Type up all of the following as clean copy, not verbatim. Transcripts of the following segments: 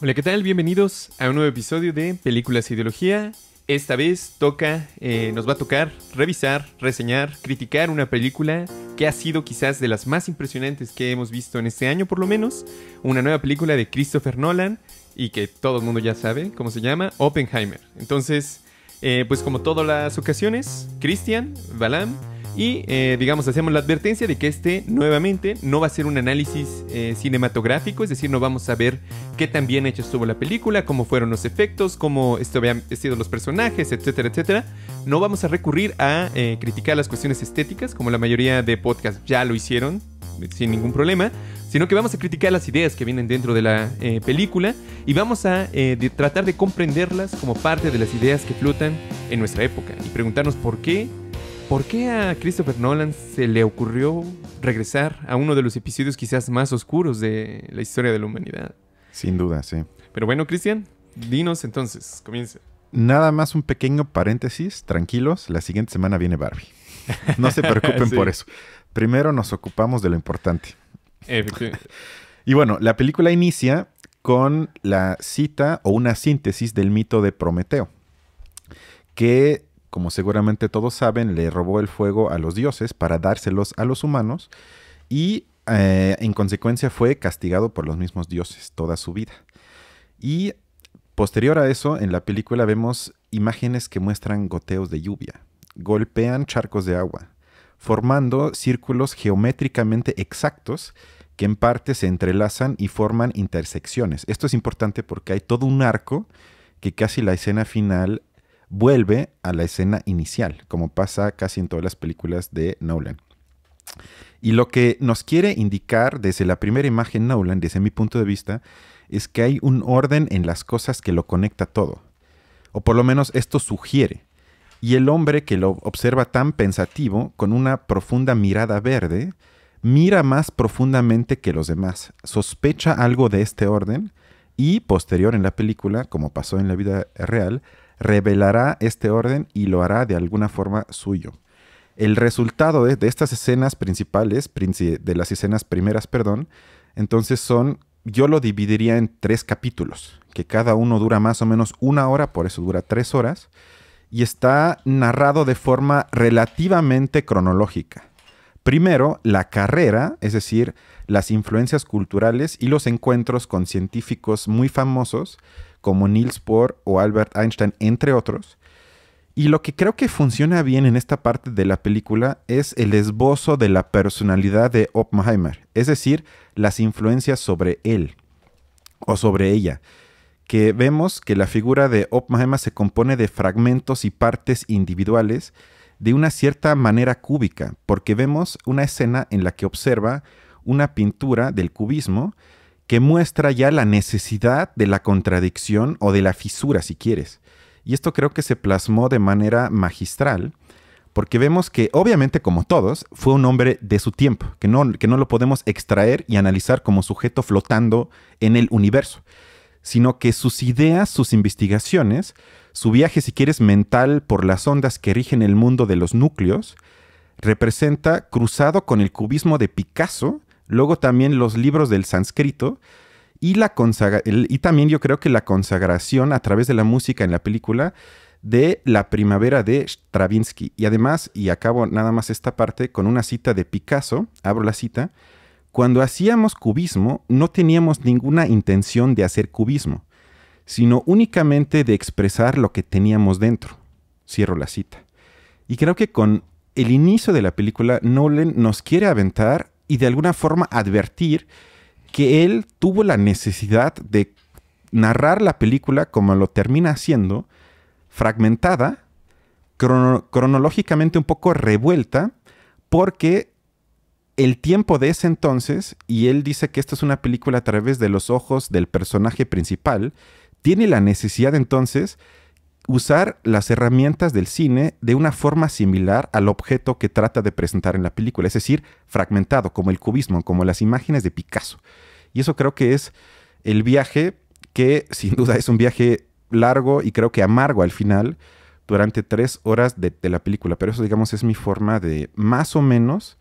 Hola, ¿qué tal? Bienvenidos a un nuevo episodio de Películas e Ideología. Esta vez nos va a tocar revisar, reseñar, criticar una película que ha sido quizás de las más impresionantes que hemos visto en este año, por lo menos. Una nueva película de Christopher Nolan y que todo el mundo ya sabe cómo se llama, Oppenheimer. Entonces, pues como todas las ocasiones, Cristian, Balam y hacemos la advertencia de que nuevamente no va a ser un análisis cinematográfico, es decir, no vamos a ver qué tan bien hecha estuvo la película, cómo fueron los efectos, cómo habían vestido los personajes, etcétera, etcétera. No vamos a recurrir a criticar las cuestiones estéticas, como la mayoría de podcasts ya lo hicieron, sin ningún problema, sino que vamos a criticar las ideas que vienen dentro de la película y vamos a tratar de comprenderlas como parte de las ideas que flotan en nuestra época y preguntarnos por qué a Christopher Nolan se le ocurrió regresar a uno de los episodios quizás más oscuros de la historia de la humanidad. Sin duda, sí. Pero bueno, Cristian, dinos entonces, comienza. Nada más un pequeño paréntesis, tranquilos, la siguiente semana viene Barbie. No se preocupen Sí. por eso. Primero nos ocupamos de lo importante. Efectivamente. Y bueno, la película inicia con la cita o una síntesis del mito de Prometeo, que, como seguramente todos saben, le robó el fuego a los dioses para dárselos a los humanos y en consecuencia fue castigado por los mismos dioses toda su vida. Y posterior a eso, en la película vemos imágenes que muestran goteos de lluvia. Golpean charcos de agua, formando círculos geométricamente exactos que en parte se entrelazan y forman intersecciones. Esto es importante porque hay todo un arco que casi la escena final vuelve a la escena inicial, como pasa casi en todas las películas de Nolan. Y lo que nos quiere indicar desde la primera imagen Nolan, desde mi punto de vista, es que hay un orden en las cosas que lo conecta todo. O por lo menos esto sugiere. Y el hombre que lo observa tan pensativo, con una profunda mirada verde, mira más profundamente que los demás, sospecha algo de este orden y, posterior en la película, como pasó en la vida real, revelará este orden y lo hará de alguna forma suyo. El resultado de estas escenas principales, de las escenas primeras, entonces yo lo dividiría en 3 capítulos, que cada uno dura más o menos 1 hora, por eso dura 3 horas, y está narrado de forma relativamente cronológica. Primero, la carrera, es decir, las influencias culturales y los encuentros con científicos muy famosos, como Niels Bohr o Albert Einstein, entre otros. Y lo que creo que funciona bien en esta parte de la película es el esbozo de la personalidad de Oppenheimer, es decir, las influencias sobre él o sobre ella, que vemos que la figura de Oppenheimer se compone de fragmentos y partes individuales de una cierta manera cúbica, porque vemos una escena en la que observa una pintura del cubismo que muestra ya la necesidad de la contradicción o de la fisura, si quieres. Y esto creo que se plasmó de manera magistral, porque vemos que, obviamente, como todos, fue un hombre de su tiempo, que no lo podemos extraer y analizar como sujeto flotando en el universo, sino que sus ideas, sus investigaciones, su viaje, si quieres, mental por las ondas que rigen el mundo de los núcleos, representa, cruzado con el cubismo de Picasso, luego también los libros del sánscrito, y también yo creo que la consagración a través de la música en la película de La primavera de Stravinsky. Y además, y acabo nada más esta parte con una cita de Picasso, abro la cita: cuando hacíamos cubismo no teníamos ninguna intención de hacer cubismo, sino únicamente de expresar lo que teníamos dentro. Cierro la cita. Y creo que con el inicio de la película, Nolan nos quiere aventar y de alguna forma advertir que él tuvo la necesidad de narrar la película como lo termina haciendo, fragmentada, cronológicamente un poco revuelta, porque el tiempo de ese entonces, y él dice que esta es una película a través de los ojos del personaje principal, tiene la necesidad entonces usar las herramientas del cine de una forma similar al objeto que trata de presentar en la película, es decir, fragmentado, como el cubismo, como las imágenes de Picasso. Y eso creo que es el viaje que, sin duda, es un viaje largo y creo que amargo al final, durante 3 horas de la película. Pero eso, digamos, es mi forma de, más o menos,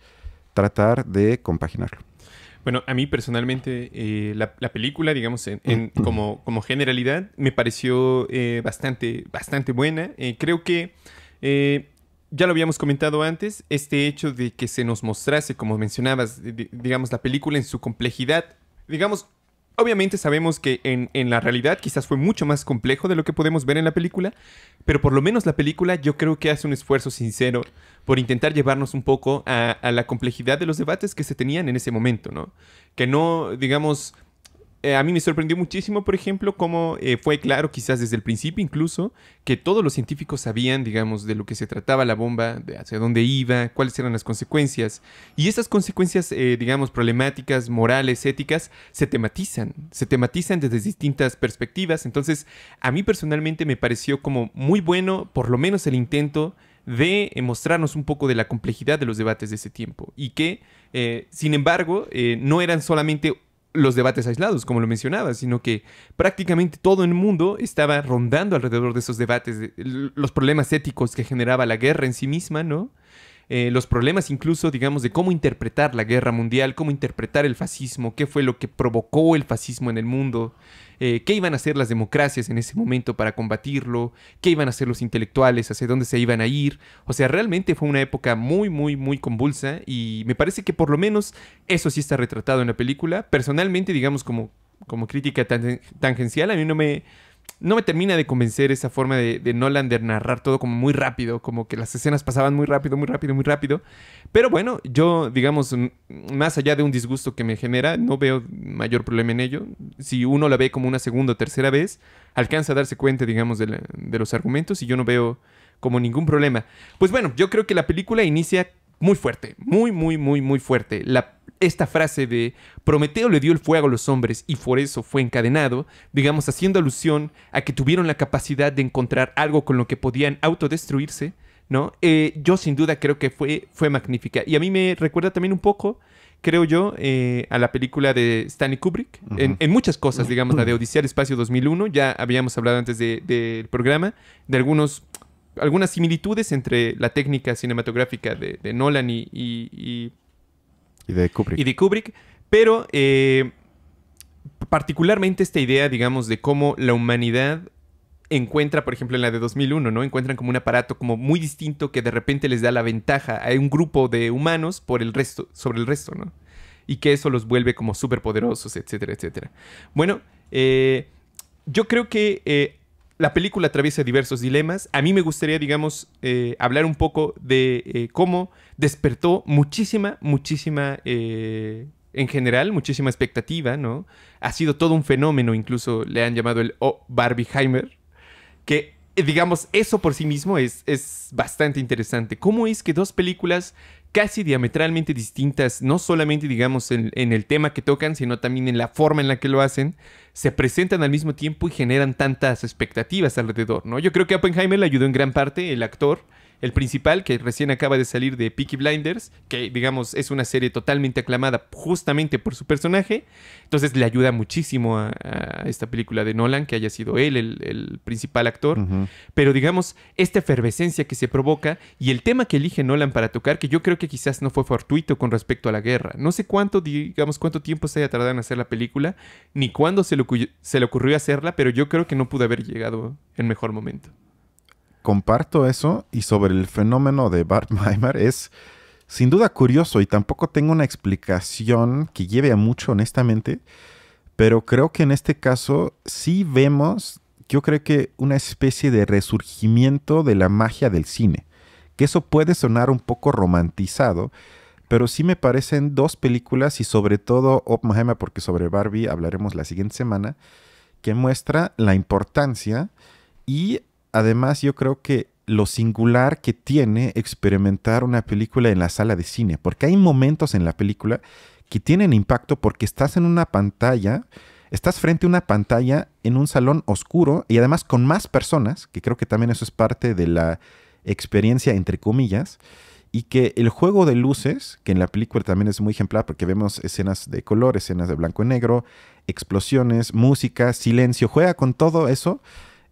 tratar de compaginarlo. Bueno, a mí personalmente la película, digamos, como generalidad, me pareció bastante buena. Creo que ya lo habíamos comentado antes, este hecho de que se nos mostrase, como mencionabas, digamos, la película en su complejidad, digamos, obviamente sabemos que en la realidad quizás fue mucho más complejo de lo que podemos ver en la película, pero por lo menos la película yo creo que hace un esfuerzo sincero por intentar llevarnos un poco a la complejidad de los debates que se tenían en ese momento, ¿no? Que no, digamos, a mí me sorprendió muchísimo, por ejemplo, cómo fue claro, quizás desde el principio incluso, que todos los científicos sabían, digamos, de lo que se trataba la bomba, de hacia dónde iba, cuáles eran las consecuencias. Y esas consecuencias, digamos, problemáticas, morales, éticas, se tematizan desde distintas perspectivas. Entonces, a mí personalmente me pareció como muy bueno, por lo menos el intento de mostrarnos un poco de la complejidad de los debates de ese tiempo. Y que, sin embargo, no eran solamente los debates aislados, como lo mencionaba, sino que prácticamente todo el mundo estaba rondando alrededor de esos debates, los problemas éticos que generaba la guerra en sí misma, ¿no? Los problemas incluso, digamos, de cómo interpretar la guerra mundial, cómo interpretar el fascismo, qué fue lo que provocó el fascismo en el mundo, qué iban a hacer las democracias en ese momento para combatirlo, qué iban a hacer los intelectuales, hacia dónde se iban a ir. O sea, realmente fue una época muy convulsa y me parece que por lo menos eso sí está retratado en la película. Personalmente, digamos, como crítica tangencial, a mí no me termina de convencer esa forma de Nolan de narrar todo como muy rápido, como que las escenas pasaban muy rápido, muy rápido, muy rápido. Pero bueno, yo, digamos, más allá de un disgusto que me genera, no veo mayor problema en ello. Si uno la ve como una segunda o tercera vez, alcanza a darse cuenta, digamos, de los argumentos y yo no veo como ningún problema. Pues bueno, yo creo que la película inicia muy fuerte, muy fuerte. Esta frase de Prometeo le dio el fuego a los hombres y por eso fue encadenado, digamos, haciendo alusión a que tuvieron la capacidad de encontrar algo con lo que podían autodestruirse, ¿no? Yo sin duda creo que fue magnífica. Y a mí me recuerda también un poco, creo yo, a la película de Stanley Kubrick, en muchas cosas, digamos, la de Odisea del Espacio 2001, ya habíamos hablado antes del programa, de algunas similitudes entre la técnica cinematográfica de Nolan y de Kubrick. Y de Kubrick, pero particularmente esta idea, digamos, de cómo la humanidad encuentra, por ejemplo, en la de 2001, ¿no? Encuentran como un aparato como muy distinto que de repente les da la ventaja a un grupo de humanos sobre el resto, ¿no? Y que eso los vuelve como súper poderosos, etcétera, etcétera. Bueno, yo creo que la película atraviesa diversos dilemas. A mí me gustaría, digamos, hablar un poco de cómo despertó muchísima, en general, muchísima expectativa, ¿no? Ha sido todo un fenómeno, incluso le han llamado el Barbieheimer, que, digamos, eso por sí mismo es bastante interesante. ¿Cómo es que dos películas casi diametralmente distintas, no solamente, digamos, en el tema que tocan, sino también en la forma en la que lo hacen, se presentan al mismo tiempo y generan tantas expectativas alrededor, ¿no? Yo creo que a Oppenheimer le ayudó en gran parte el actor, el principal, que recién acaba de salir de Peaky Blinders, que, digamos, es una serie totalmente aclamada justamente por su personaje. Entonces le ayuda muchísimo a esta película de Nolan, que haya sido él el principal actor. Pero, digamos, esta efervescencia que se provoca y el tema que elige Nolan para tocar, que yo creo que quizás no fue fortuito con respecto a la guerra. No sé cuánto tiempo se haya tardado en hacer la película, ni cuándo se le ocurrió hacerla, pero yo creo que no pudo haber llegado en mejor momento. Comparto eso, y sobre el fenómeno de Barbenheimer es sin duda curioso y tampoco tengo una explicación que lleve a mucho, honestamente, pero creo que en este caso sí vemos, yo creo que una especie de resurgimiento de la magia del cine, que eso puede sonar un poco romantizado, pero sí me parecen dos películas y sobre todo Oppenheimer, porque sobre Barbie hablaremos la siguiente semana, que muestra la importancia y además yo creo que lo singular que tiene experimentar una película en la sala de cine, porque hay momentos en la película que tienen impacto porque estás en una pantalla, estás frente a una pantalla en un salón oscuro y además con más personas, que creo que también eso es parte de la experiencia entre comillas, y que el juego de luces, que en la película también es muy ejemplar porque vemos escenas de color, escenas de blanco y negro, explosiones, música, silencio, juega con todo eso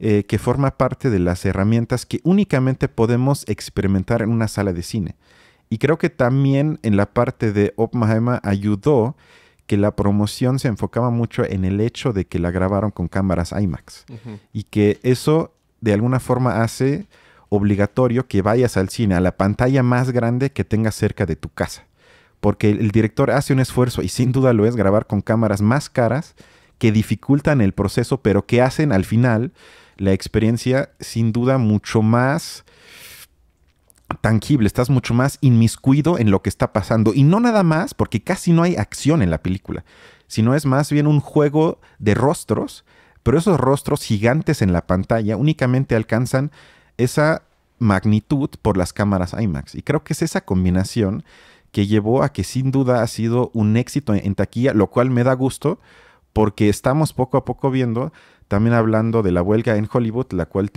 que forma parte de las herramientas que únicamente podemos experimentar en una sala de cine. Y creo que también en la parte de Oppenheimer ayudó que la promoción se enfocaba mucho en el hecho de que la grabaron con cámaras IMAX. Y que eso de alguna forma hace obligatorio que vayas al cine a la pantalla más grande que tengas cerca de tu casa. Porque el director hace un esfuerzo, y sin duda lo es, grabar con cámaras más caras que dificultan el proceso, pero que hacen al final la experiencia sin duda mucho más tangible. Estás mucho más inmiscuido en lo que está pasando. Y no nada más, porque casi no hay acción en la película, sino es más bien un juego de rostros, pero esos rostros gigantes en la pantalla únicamente alcanzan esa magnitud por las cámaras IMAX. Y creo que es esa combinación que llevó a que sin duda ha sido un éxito en taquilla, lo cual me da gusto porque estamos poco a poco viendo, también hablando de la huelga en Hollywood, la cual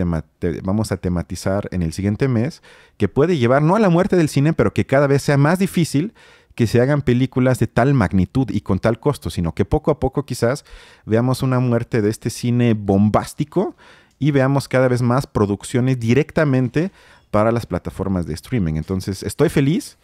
vamos a tematizar en el siguiente mes, que puede llevar no a la muerte del cine, pero que cada vez sea más difícil que se hagan películas de tal magnitud y con tal costo, sino que poco a poco quizás veamos una muerte de este cine bombástico y veamos cada vez más producciones directamente para las plataformas de streaming. Entonces, estoy feliz,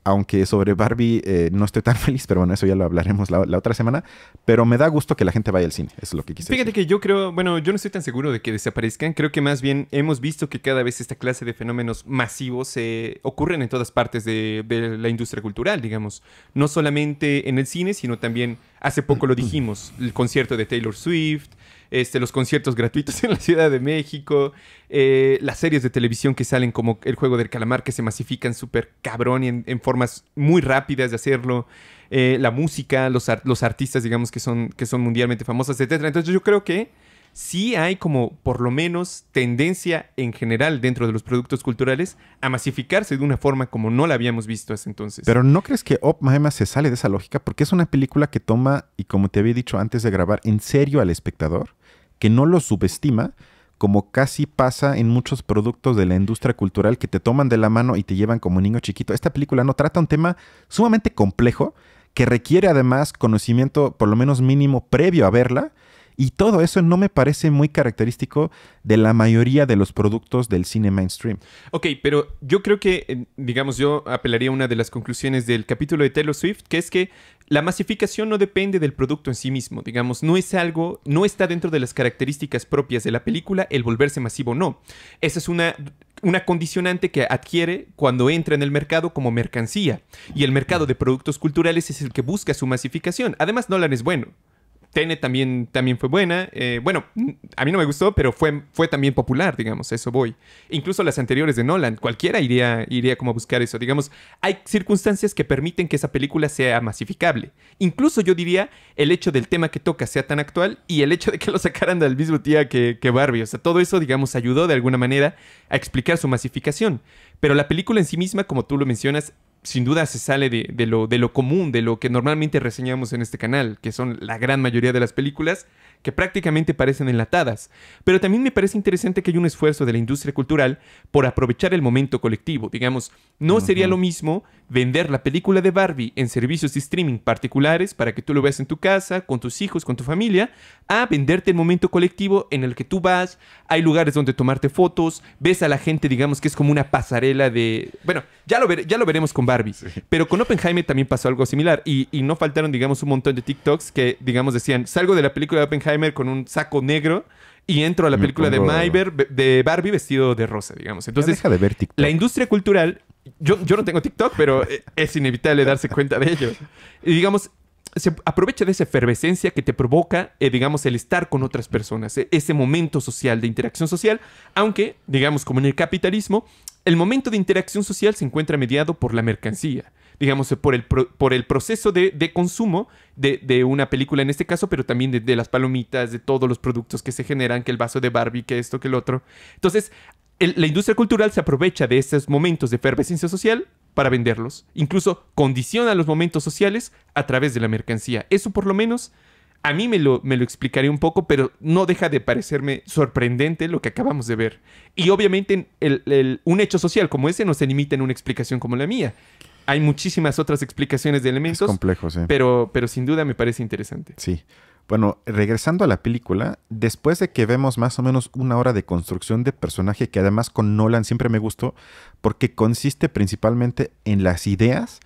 aunque sobre Barbie no estoy tan feliz, pero bueno, eso ya lo hablaremos la otra semana. Pero me da gusto que la gente vaya al cine, eso es lo que quise Fíjate decir. que yo creo, bueno, yo no estoy tan seguro de que desaparezcan. Creo que más bien hemos visto que cada vez esta clase de fenómenos masivos ocurren en todas partes de la industria cultural, digamos. No solamente en el cine, sino también, hace poco lo dijimos, el concierto de Taylor Swift, los conciertos gratuitos en la Ciudad de México, las series de televisión que salen como El Juego del Calamar, que se masifican súper cabrón y en formas muy rápidas de hacerlo, la música, los artistas, digamos, que son mundialmente famosos, etcétera. Entonces yo creo que sí hay como, por lo menos, tendencia en general dentro de los productos culturales a masificarse de una forma como no la habíamos visto hasta entonces. Pero ¿no crees que Oppenheimer se sale de esa lógica? Porque es una película que toma, y como te había dicho antes de grabar, en serio al espectador, que no lo subestima, como casi pasa en muchos productos de la industria cultural que te toman de la mano y te llevan como niño chiquito. Esta película no trata un tema sumamente complejo que requiere además conocimiento por lo menos mínimo previo a verla, y todo eso no me parece muy característico de la mayoría de los productos del cine mainstream. Ok, pero yo creo que, digamos, yo apelaría a una de las conclusiones del capítulo de Taylor Swift, que es que la masificación no depende del producto en sí mismo, digamos, no está dentro de las características propias de la película el volverse masivo, no. Esa es una condicionante que adquiere cuando entra en el mercado como mercancía, y el mercado de productos culturales es el que busca su masificación. Además, Nolan es bueno. Tenet también fue buena. Bueno, a mí no me gustó, pero fue también popular, digamos, a eso voy. Incluso las anteriores de Nolan, cualquiera iría como a buscar eso. Digamos, hay circunstancias que permiten que esa película sea masificable. Incluso yo diría el hecho del tema que toca sea tan actual y el hecho de que lo sacaran del mismo día que Barbie. O sea, todo eso, digamos, ayudó de alguna manera a explicar su masificación. Pero la película en sí misma, como tú lo mencionas, sin duda se sale de lo común, de lo que normalmente reseñamos en este canal, que son la gran mayoría de las películas que prácticamente parecen enlatadas. Pero también me parece interesante que hay un esfuerzo de la industria cultural por aprovechar el momento colectivo. Digamos, no sería lo mismo vender la película de Barbie en servicios de streaming particulares para que tú lo veas en tu casa, con tus hijos, con tu familia, a venderte el momento colectivo en el que tú vas, hay lugares donde tomarte fotos, ves a la gente, digamos que es como una pasarela de... Bueno, ya lo veremos con Barbie, sí. Pero con Oppenheimer también pasó algo similar y no faltaron, digamos, un montón de TikToks que, digamos, decían, salgo de la película de Oppenheimer con un saco negro y entro a la película de Barbie vestido de rosa, digamos. Entonces, deja de ver TikTok. La industria cultural, yo no tengo TikTok, pero es inevitable darse cuenta de ello. Y digamos, se aprovecha de esa efervescencia que te provoca, digamos, el estar con otras personas, ese momento social, de interacción social, aunque, digamos, como en el capitalismo, el momento de interacción social se encuentra mediado por la mercancía, digamos, por el proceso de consumo de una película en este caso, pero también de las palomitas, de todos los productos que se generan, que el vaso de Barbie, que esto, que el otro. Entonces, la industria cultural se aprovecha de estos momentos de efervescencia social para venderlos. Incluso condiciona los momentos sociales a través de la mercancía. Eso por lo menos a mí me lo explicaría un poco, pero no deja de parecerme sorprendente lo que acabamos de ver. Y obviamente un hecho social como ese no se limita en una explicación como la mía. Hay muchísimas otras explicaciones de elementos. Es complejo, sí. Pero sin duda me parece interesante. Sí. Bueno, regresando a la película, después de que vemos más o menos una hora de construcción de personaje, que además con Nolan siempre me gustó, porque consiste principalmente en las ideas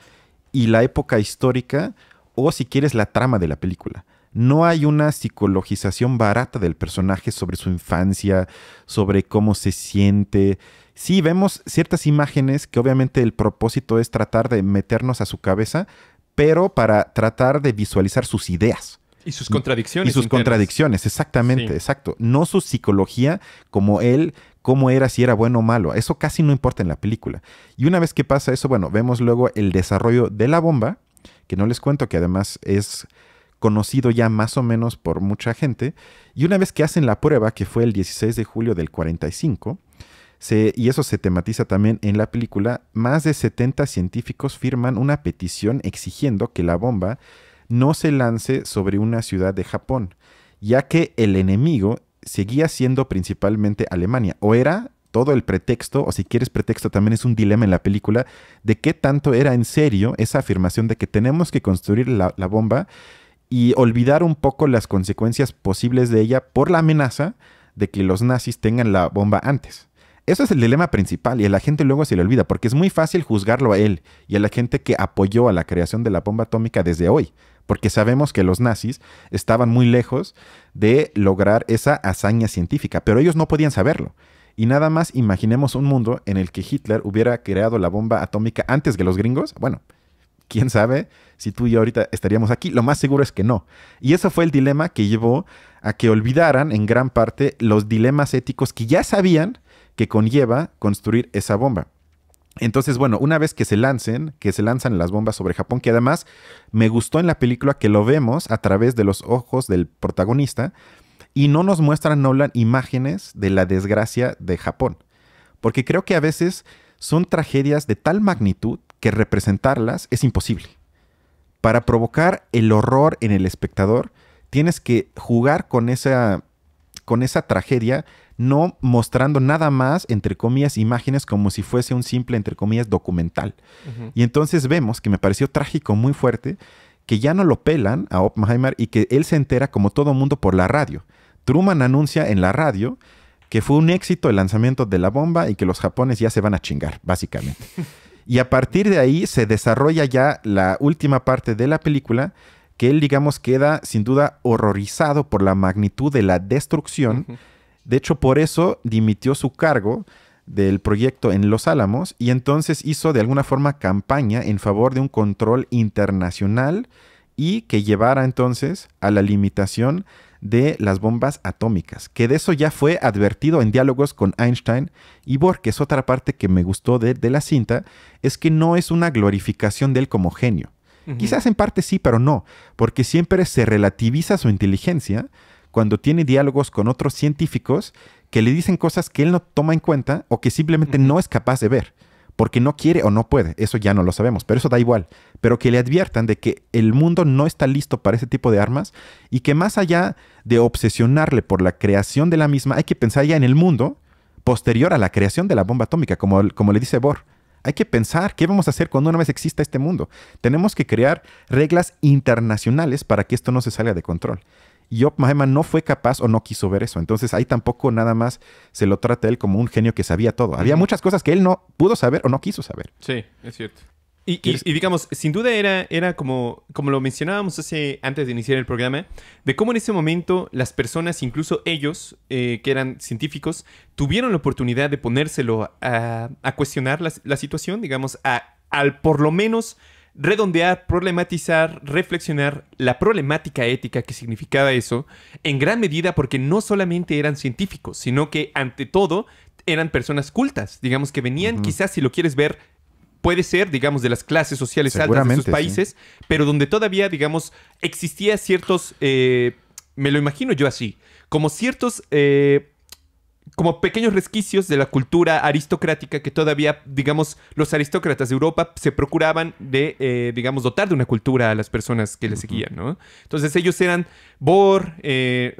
y la época histórica o si quieres la trama de la película. No hay una psicologización barata del personaje sobre su infancia, sobre cómo se siente. Sí, vemos ciertas imágenes que obviamente el propósito es tratar de meternos a su cabeza, pero para tratar de visualizar sus ideas. Y sus contradicciones. Y sus internas. contradicciones, exactamente, Sí. exacto. No su psicología como él, cómo era, si era bueno o malo. Eso casi no importa en la película. Y una vez que pasa eso, bueno, vemos luego el desarrollo de la bomba, que no les cuento, que además es conocido ya más o menos por mucha gente. Y una vez que hacen la prueba, que fue el 16 de julio del 45, y eso se tematiza también en la película, más de 70 científicos firman una petición exigiendo que la bomba no se lance sobre una ciudad de Japón, ya que el enemigo seguía siendo principalmente Alemania. O era todo el pretexto, o si quieres pretexto también es un dilema en la película, de qué tanto era en serio esa afirmación de que tenemos que construir la bomba y olvidar un poco las consecuencias posibles de ella por la amenaza de que los nazis tengan la bomba antes. Eso es el dilema principal y a la gente luego se le olvida, porque es muy fácil juzgarlo a él y a la gente que apoyó a la creación de la bomba atómica desde hoy, porque sabemos que los nazis estaban muy lejos de lograr esa hazaña científica, pero ellos no podían saberlo. Y nada más imaginemos un mundo en el que Hitler hubiera creado la bomba atómica antes que los gringos. Bueno, quién sabe si tú y yo ahorita estaríamos aquí. Lo más seguro es que no. Y eso fue el dilema que llevó a que olvidaran en gran parte los dilemas éticos que ya sabían que conlleva construir esa bomba. Entonces, bueno, una vez que se lanzan las bombas sobre Japón, que además me gustó en la película que lo vemos a través de los ojos del protagonista y no nos muestran, Nolan, imágenes de la desgracia de Japón. Porque creo que a veces son tragedias de tal magnitud que representarlas es imposible. Para provocar el horror en el espectador, tienes que jugar con esa tragedia, no mostrando nada más, entre comillas, imágenes como si fuese un simple, entre comillas, documental. Ujú. Y entonces vemos que me pareció trágico, muy fuerte, que ya no lo pelan a Oppenheimer y que él se entera como todo mundo por la radio. Truman anuncia en la radio que fue un éxito el lanzamiento de la bomba y que los japoneses ya se van a chingar, básicamente. Y a partir de ahí se desarrolla ya la última parte de la película, que él, digamos, queda sin duda horrorizado por la magnitud de la destrucción. Ujú. De hecho, por eso dimitió su cargo del proyecto en Los Álamos y entonces hizo de alguna forma campaña en favor de un control internacional y que llevara entonces a la limitación de las bombas atómicas, que de eso ya fue advertido en diálogos con Einstein y Bohr, que es otra parte que me gustó de la cinta, es que no es una glorificación de él como genio. Ujú. Quizás en parte sí, pero no, porque siempre se relativiza su inteligencia cuando tiene diálogos con otros científicos que le dicen cosas que él no toma en cuenta o que simplemente no es capaz de ver, porque no quiere o no puede, eso ya no lo sabemos, pero eso da igual, pero que le adviertan de que el mundo no está listo para ese tipo de armas y que más allá de obsesionarle por la creación de la misma, hay que pensar ya en el mundo posterior a la creación de la bomba atómica, como le dice Bohr. Hay que pensar qué vamos a hacer cuando una vez exista este mundo. Tenemos que crear reglas internacionales para que esto no se salga de control. Y Oppenheimer no fue capaz o no quiso ver eso. Entonces ahí tampoco nada más se lo trata él como un genio que sabía todo. Había muchas cosas que él no pudo saber o no quiso saber. Sí, es cierto. Y digamos, sin duda era como lo mencionábamos antes de iniciar el programa, de cómo en ese momento las personas, incluso ellos, que eran científicos, tuvieron la oportunidad de ponérselo a cuestionar la situación, digamos, al por lo menos redondear, problematizar, reflexionar la problemática ética que significaba eso, en gran medida porque no solamente eran científicos, sino que ante todo eran personas cultas, digamos, que venían quizás, si lo quieres ver, puede ser, digamos, de las clases sociales altas de sus países, sí, pero donde todavía, digamos, existía ciertos, me lo imagino yo así, como ciertos, como pequeños resquicios de la cultura aristocrática que todavía, digamos, los aristócratas de Europa se procuraban de, digamos, dotar de una cultura a las personas que les seguían, ¿no? Entonces ellos eran Bohr,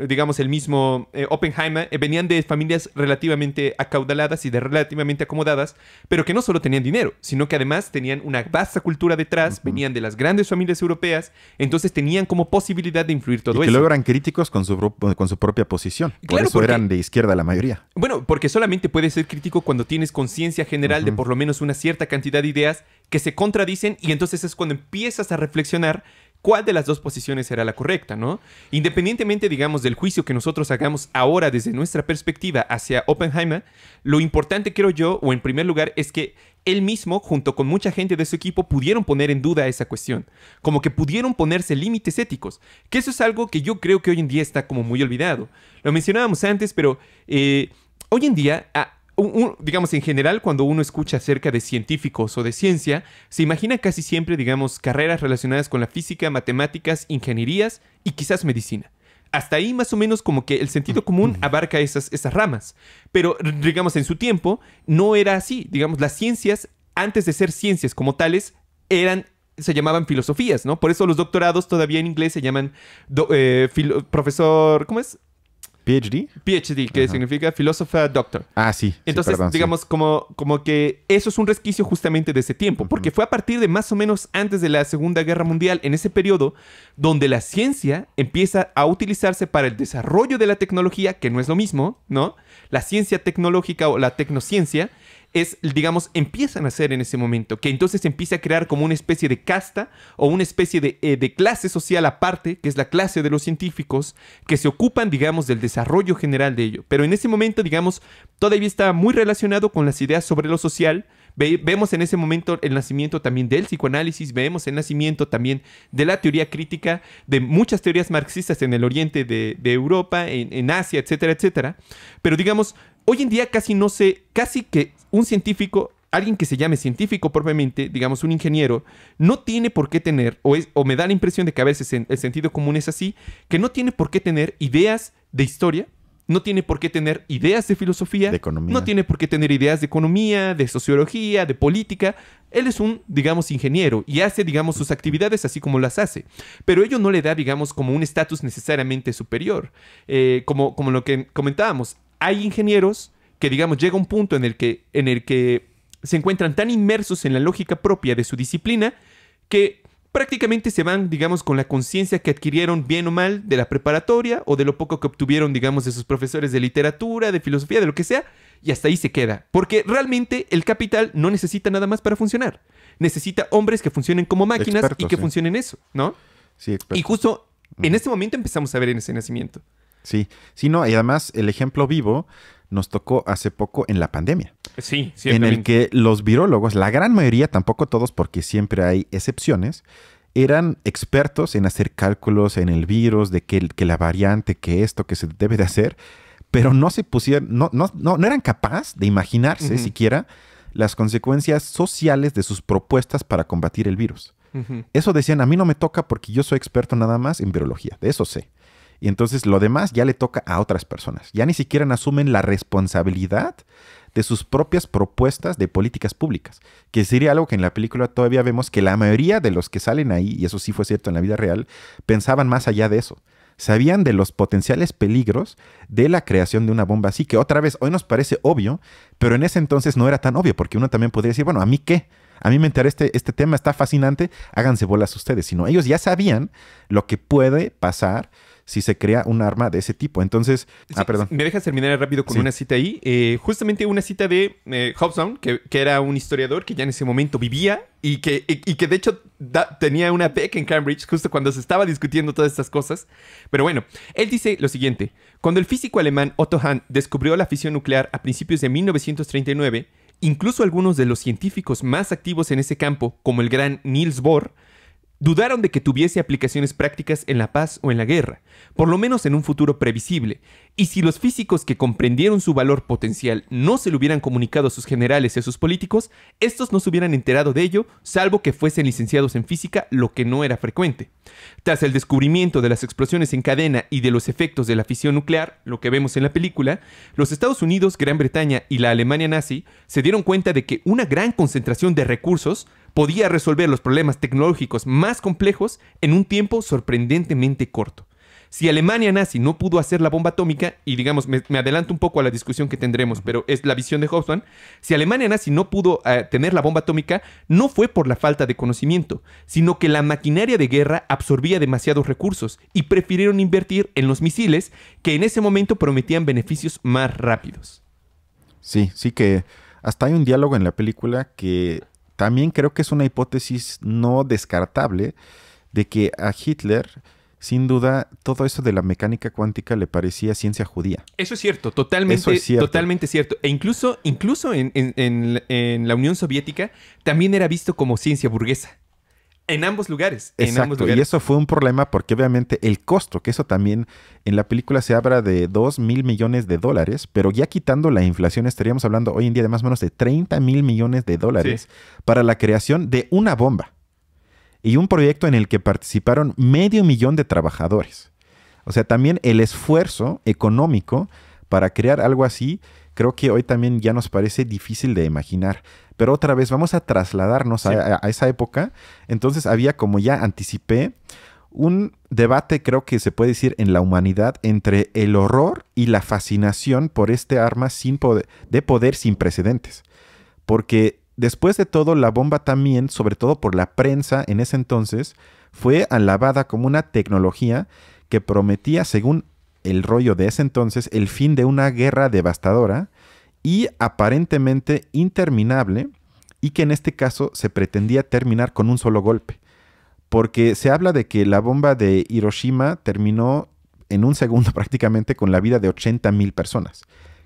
digamos, el mismo Oppenheimer, venían de familias relativamente acaudaladas y de relativamente acomodadas, pero que no solo tenían dinero, sino que además tenían una vasta cultura detrás, venían de las grandes familias europeas, entonces tenían como posibilidad de influir todo eso. Y que luego eran críticos con su propia posición. Por Claro, eso eran de izquierda la mayoría. Bueno, porque solamente puedes ser crítico cuando tienes conciencia general de por lo menos una cierta cantidad de ideas que se contradicen y entonces es cuando empiezas a reflexionar cuál de las dos posiciones será la correcta, ¿no? Independientemente, digamos, del juicio que nosotros hagamos ahora desde nuestra perspectiva hacia Oppenheimer, lo importante, creo yo, o en primer lugar, es que él mismo, junto con mucha gente de su equipo, pudieron poner en duda esa cuestión. Como que pudieron ponerse límites éticos. Que eso es algo que yo creo que hoy en día está como muy olvidado. Lo mencionábamos antes, pero hoy en día... digamos, en general, cuando uno escucha acerca de científicos o de ciencia, se imagina casi siempre, digamos, carreras relacionadas con la física, matemáticas, ingenierías y quizás medicina. Hasta ahí más o menos como que el sentido común abarca esas ramas. Pero, digamos, en su tiempo no era así. Digamos, las ciencias, antes de ser ciencias como tales, se llamaban filosofías, ¿no? Por eso los doctorados todavía en inglés se llaman profesor, ¿cómo es? PhD. PhD, que significa Philosopher Doctor. Ah, sí. Entonces, perdón, digamos, como que eso es un resquicio justamente de ese tiempo, porque fue a partir de más o menos antes de la Segunda Guerra Mundial, en ese periodo, donde la ciencia empieza a utilizarse para el desarrollo de la tecnología, que no es lo mismo, ¿no? La ciencia tecnológica o la tecnociencia empiezan a hacer en ese momento, que entonces empieza a crear como una especie de casta o una especie de clase social aparte, que es la clase de los científicos, que se ocupan, digamos, del desarrollo general de ello. Pero en ese momento, digamos, todavía está muy relacionado con las ideas sobre lo social. Vemos en ese momento el nacimiento también del psicoanálisis, vemos el nacimiento también de la teoría crítica, de muchas teorías marxistas en el oriente de Europa, en Asia, etcétera, etcétera. Pero digamos, hoy en día casi que un científico, alguien que se llame científico propiamente, digamos un ingeniero, no tiene por qué tener, o me da la impresión de que a veces el sentido común es así, que no tiene por qué tener ideas de historia, no tiene por qué tener ideas de filosofía, de economía. No tiene por qué tener ideas de economía, de sociología, de política. Él es un, digamos, ingeniero y hace, digamos, sus actividades así como las hace. Pero ello no le da, digamos, como un estatus necesariamente superior. Como lo que comentábamos, hay ingenieros que, digamos, llega un punto en el que se encuentran tan inmersos en la lógica propia de su disciplina que prácticamente se van, digamos, con la conciencia que adquirieron bien o mal de la preparatoria o de lo poco que obtuvieron, digamos, de sus profesores de literatura, de filosofía, de lo que sea, y hasta ahí se queda. Porque realmente el capital no necesita nada más para funcionar. Necesita hombres que funcionen como máquinas y que funcionen eso, ¿no? Sí, expertos. Y justo en este momento empezamos a ver en ese nacimiento. Sí, no, y además el ejemplo vivo nos tocó hace poco en la pandemia. Sí, en el que los virólogos, la gran mayoría, tampoco todos porque siempre hay excepciones, eran expertos en hacer cálculos en el virus, de que la variante, que esto, que se debe de hacer, pero no se pusieron, no eran capaces de imaginarse siquiera las consecuencias sociales de sus propuestas para combatir el virus. Eso decían, a mí no me toca porque yo soy experto nada más en virología, de eso sé. Y entonces lo demás ya le toca a otras personas. Ya ni siquiera asumen la responsabilidad de sus propias propuestas de políticas públicas. Que sería algo que en la película todavía vemos que la mayoría de los que salen ahí, y eso sí fue cierto en la vida real, pensaban más allá de eso. Sabían de los potenciales peligros de la creación de una bomba así, que otra vez hoy nos parece obvio, pero en ese entonces no era tan obvio, porque uno también podría decir, bueno, ¿a mí qué? A mí me interesa este tema, está fascinante, háganse bolas ustedes. Sino ellos ya sabían lo que puede pasar si se crea un arma de ese tipo. Entonces, perdón. ¿Me dejas terminar rápido con una cita ahí? Justamente una cita de Hobson, que era un historiador que ya en ese momento vivía y que de hecho tenía una beca en Cambridge justo cuando se estaba discutiendo todas estas cosas. Pero bueno, él dice lo siguiente. Cuando el físico alemán Otto Hahn descubrió la fisión nuclear a principios de 1939, incluso algunos de los científicos más activos en ese campo, como el gran Niels Bohr, dudaron de que tuviese aplicaciones prácticas en la paz o en la guerra, por lo menos en un futuro previsible. Y si los físicos que comprendieron su valor potencial no se lo hubieran comunicado a sus generales y a sus políticos, estos no se hubieran enterado de ello, salvo que fuesen licenciados en física, lo que no era frecuente. Tras el descubrimiento de las explosiones en cadena y de los efectos de la fisión nuclear, lo que vemos en la película, los Estados Unidos, Gran Bretaña y la Alemania nazi se dieron cuenta de que una gran concentración de recursos podía resolver los problemas tecnológicos más complejos en un tiempo sorprendentemente corto. Si Alemania nazi no pudo hacer la bomba atómica, y digamos, me adelanto un poco a la discusión que tendremos, pero es la visión de Hobson, si Alemania nazi no pudo tener la bomba atómica, no fue por la falta de conocimiento, sino que la maquinaria de guerra absorbía demasiados recursos y prefirieron invertir en los misiles que en ese momento prometían beneficios más rápidos. Sí que hasta hay un diálogo en la película que también creo que es una hipótesis no descartable de que a Hitler, sin duda, todo eso de la mecánica cuántica le parecía ciencia judía. Eso es cierto, totalmente, Eso es cierto. totalmente cierto. E incluso en la Unión Soviética también era visto como ciencia burguesa. En ambos lugares. En ambos Exacto, lugares. y eso fue un problema porque obviamente el costo, que eso también en la película se habla de 2,000 millones de dólares, pero ya quitando la inflación estaríamos hablando hoy en día de más o menos de 30,000 millones de dólares para la creación de una bomba. Y un proyecto en el que participaron 500,000 de trabajadores. O sea, también el esfuerzo económico para crear algo así, creo que hoy también ya nos parece difícil de imaginar. Pero otra vez vamos a trasladarnos a esa época. Entonces había, como ya anticipé, un debate, creo que se puede decir, en la humanidad entre el horror y la fascinación por este arma de poder sin precedentes. Porque después de todo, la bomba también, sobre todo por la prensa en ese entonces, fue alabada como una tecnología que prometía, según el rollo de ese entonces, el fin de una guerra devastadora y aparentemente interminable, y que en este caso se pretendía terminar con un solo golpe. Porque se habla de que la bomba de Hiroshima terminó en un segundo prácticamente con la vida de 80,000 personas,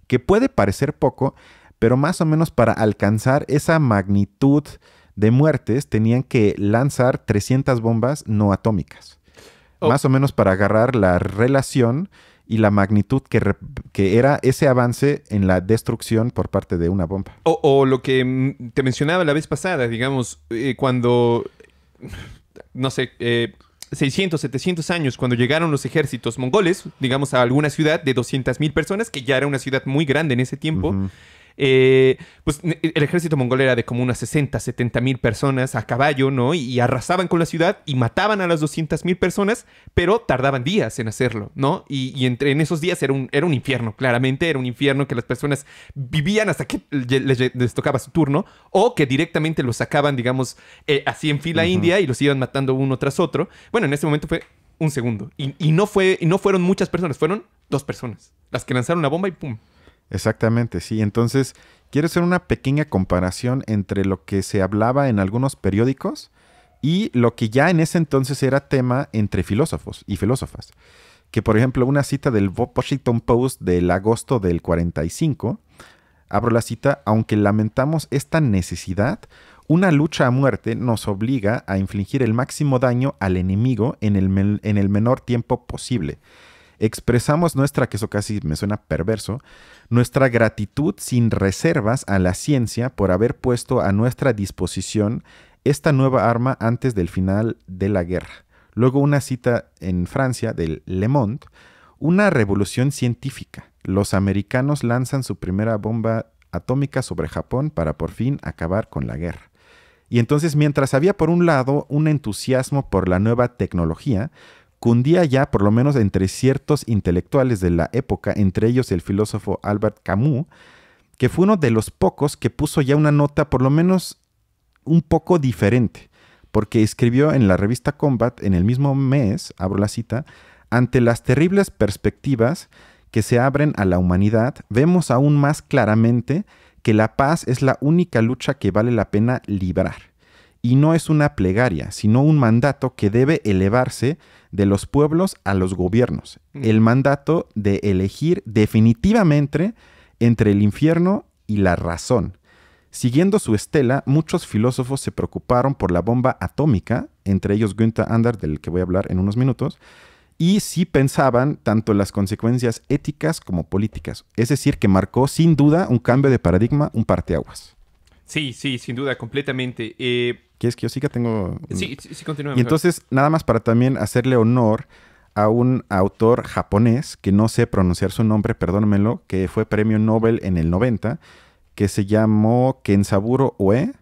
que puede parecer poco, pero más o menos para alcanzar esa magnitud de muertes tenían que lanzar 300 bombas no atómicas. Más o menos para agarrar la relación y la magnitud que era ese avance en la destrucción por parte de una bomba. O lo que te mencionaba la vez pasada, digamos, cuando, no sé, 600, 700 años, cuando llegaron los ejércitos mongoles, digamos, a alguna ciudad de 200,000 personas, que ya era una ciudad muy grande en ese tiempo, pues el ejército mongol era de como unas 60, 70,000 personas a caballo, ¿no? Y arrasaban con la ciudad y mataban a las 200,000 personas, pero tardaban días en hacerlo, ¿no? Y en esos días era un infierno, claramente, era un infierno que las personas vivían hasta que les tocaba su turno, o que directamente los sacaban, digamos, así en fila india y los iban matando uno tras otro. Bueno, en ese momento fue un segundo. Y no fueron muchas personas, fueron 2 personas las que lanzaron la bomba y ¡pum! Exactamente, sí. Entonces, quiero hacer una pequeña comparación entre lo que se hablaba en algunos periódicos y lo que ya en ese entonces era tema entre filósofos y filósofas. Que, por ejemplo, una cita del Washington Post del agosto del 45, abro la cita: aunque lamentamos esta necesidad, una lucha a muerte nos obliga a infligir el máximo daño al enemigo en el menor tiempo posible. Expresamos nuestra, que eso casi me suena perverso, nuestra gratitud sin reservas a la ciencia por haber puesto a nuestra disposición esta nueva arma antes del final de la guerra. Luego una cita en Francia del Le Monde: una revolución científica. Los americanos lanzan su primera bomba atómica sobre Japón para por fin acabar con la guerra. Y entonces, mientras había por un lado un entusiasmo por la nueva tecnología, cundía ya, por lo menos entre ciertos intelectuales de la época, entre ellos el filósofo Albert Camus, que fue uno de los pocos que puso ya una nota por lo menos un poco diferente, porque escribió en la revista Combat en el mismo mes, abro la cita: ante las terribles perspectivas que se abren a la humanidad, vemos aún más claramente que la paz es la única lucha que vale la pena librar. Y no es una plegaria, sino un mandato que debe elevarse de los pueblos a los gobiernos. El mandato de elegir definitivamente entre el infierno y la razón. Siguiendo su estela, muchos filósofos se preocuparon por la bomba atómica, entre ellos Günther Anders, del que voy a hablar en unos minutos, y sí pensaban tanto en las consecuencias éticas como políticas. Es decir, que marcó sin duda un cambio de paradigma, un parteaguas. Sí, sin duda, completamente. ¿Quieres que yo siga? Sí, continúa. Y entonces, nada más para también hacerle honor a un autor japonés, que no sé pronunciar su nombre, perdónenmelo, que fue premio Nobel en el 90, que se llamó Kensaburo Oe,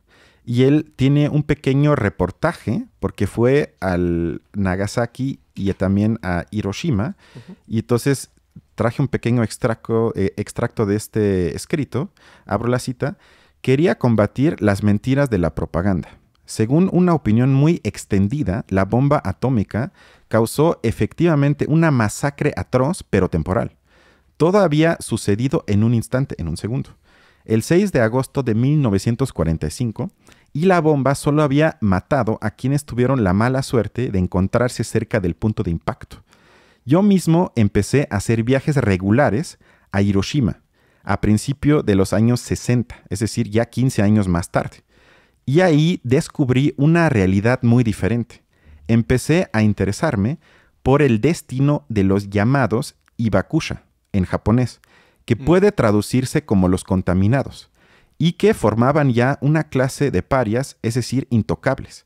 y él tiene un pequeño reportaje, porque fue al Nagasaki y también a Hiroshima, y entonces traje un pequeño extracto de este escrito, abro la cita: quería combatir las mentiras de la propaganda. Según una opinión muy extendida, la bomba atómica causó efectivamente una masacre atroz pero temporal. Todo había sucedido en un instante, en un segundo. El 6 de agosto de 1945, y la bomba solo había matado a quienes tuvieron la mala suerte de encontrarse cerca del punto de impacto. Yo mismo empecé a hacer viajes regulares a Hiroshima a principios de los años 60, es decir, ya 15 años más tarde. Y ahí descubrí una realidad muy diferente. Empecé a interesarme por el destino de los llamados Ibakusha, en japonés, que puede traducirse como los contaminados, y que formaban ya una clase de parias, es decir, intocables.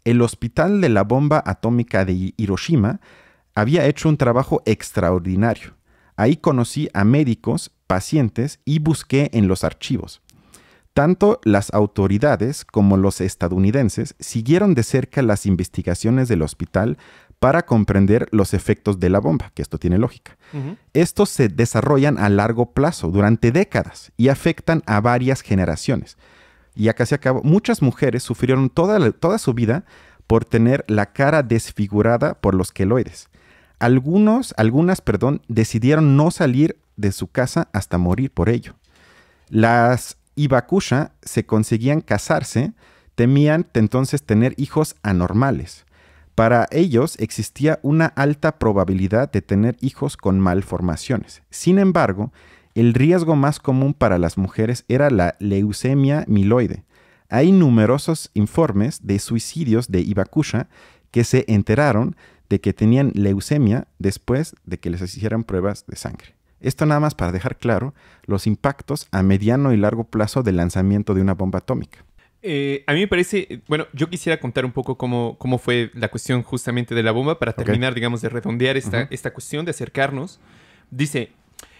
El hospital de la bomba atómica de Hiroshima había hecho un trabajo extraordinario. Ahí conocí a médicos, pacientes y busqué en los archivos. Tanto las autoridades como los estadounidenses siguieron de cerca las investigaciones del hospital para comprender los efectos de la bomba, que esto tiene lógica. Estos se desarrollan a largo plazo, durante décadas, y afectan a varias generaciones. Y acá se acabó. Muchas mujeres sufrieron toda su vida por tener la cara desfigurada por los queloides. Algunas, decidieron no salir de su casa hasta morir por ello. Las Ibakusha se conseguían casarse, temían entonces tener hijos anormales. Para ellos existía una alta probabilidad de tener hijos con malformaciones. Sin embargo, el riesgo más común para las mujeres era la leucemia mieloide. Hay numerosos informes de suicidios de Ibakusha que se enteraron de que tenían leucemia después de que les hicieran pruebas de sangre. Esto nada más para dejar claro los impactos a mediano y largo plazo del lanzamiento de una bomba atómica. A mí me parece, bueno, yo quisiera contar un poco cómo fue la cuestión justamente de la bomba para terminar, digamos, de redondear esta cuestión, de acercarnos. Dice,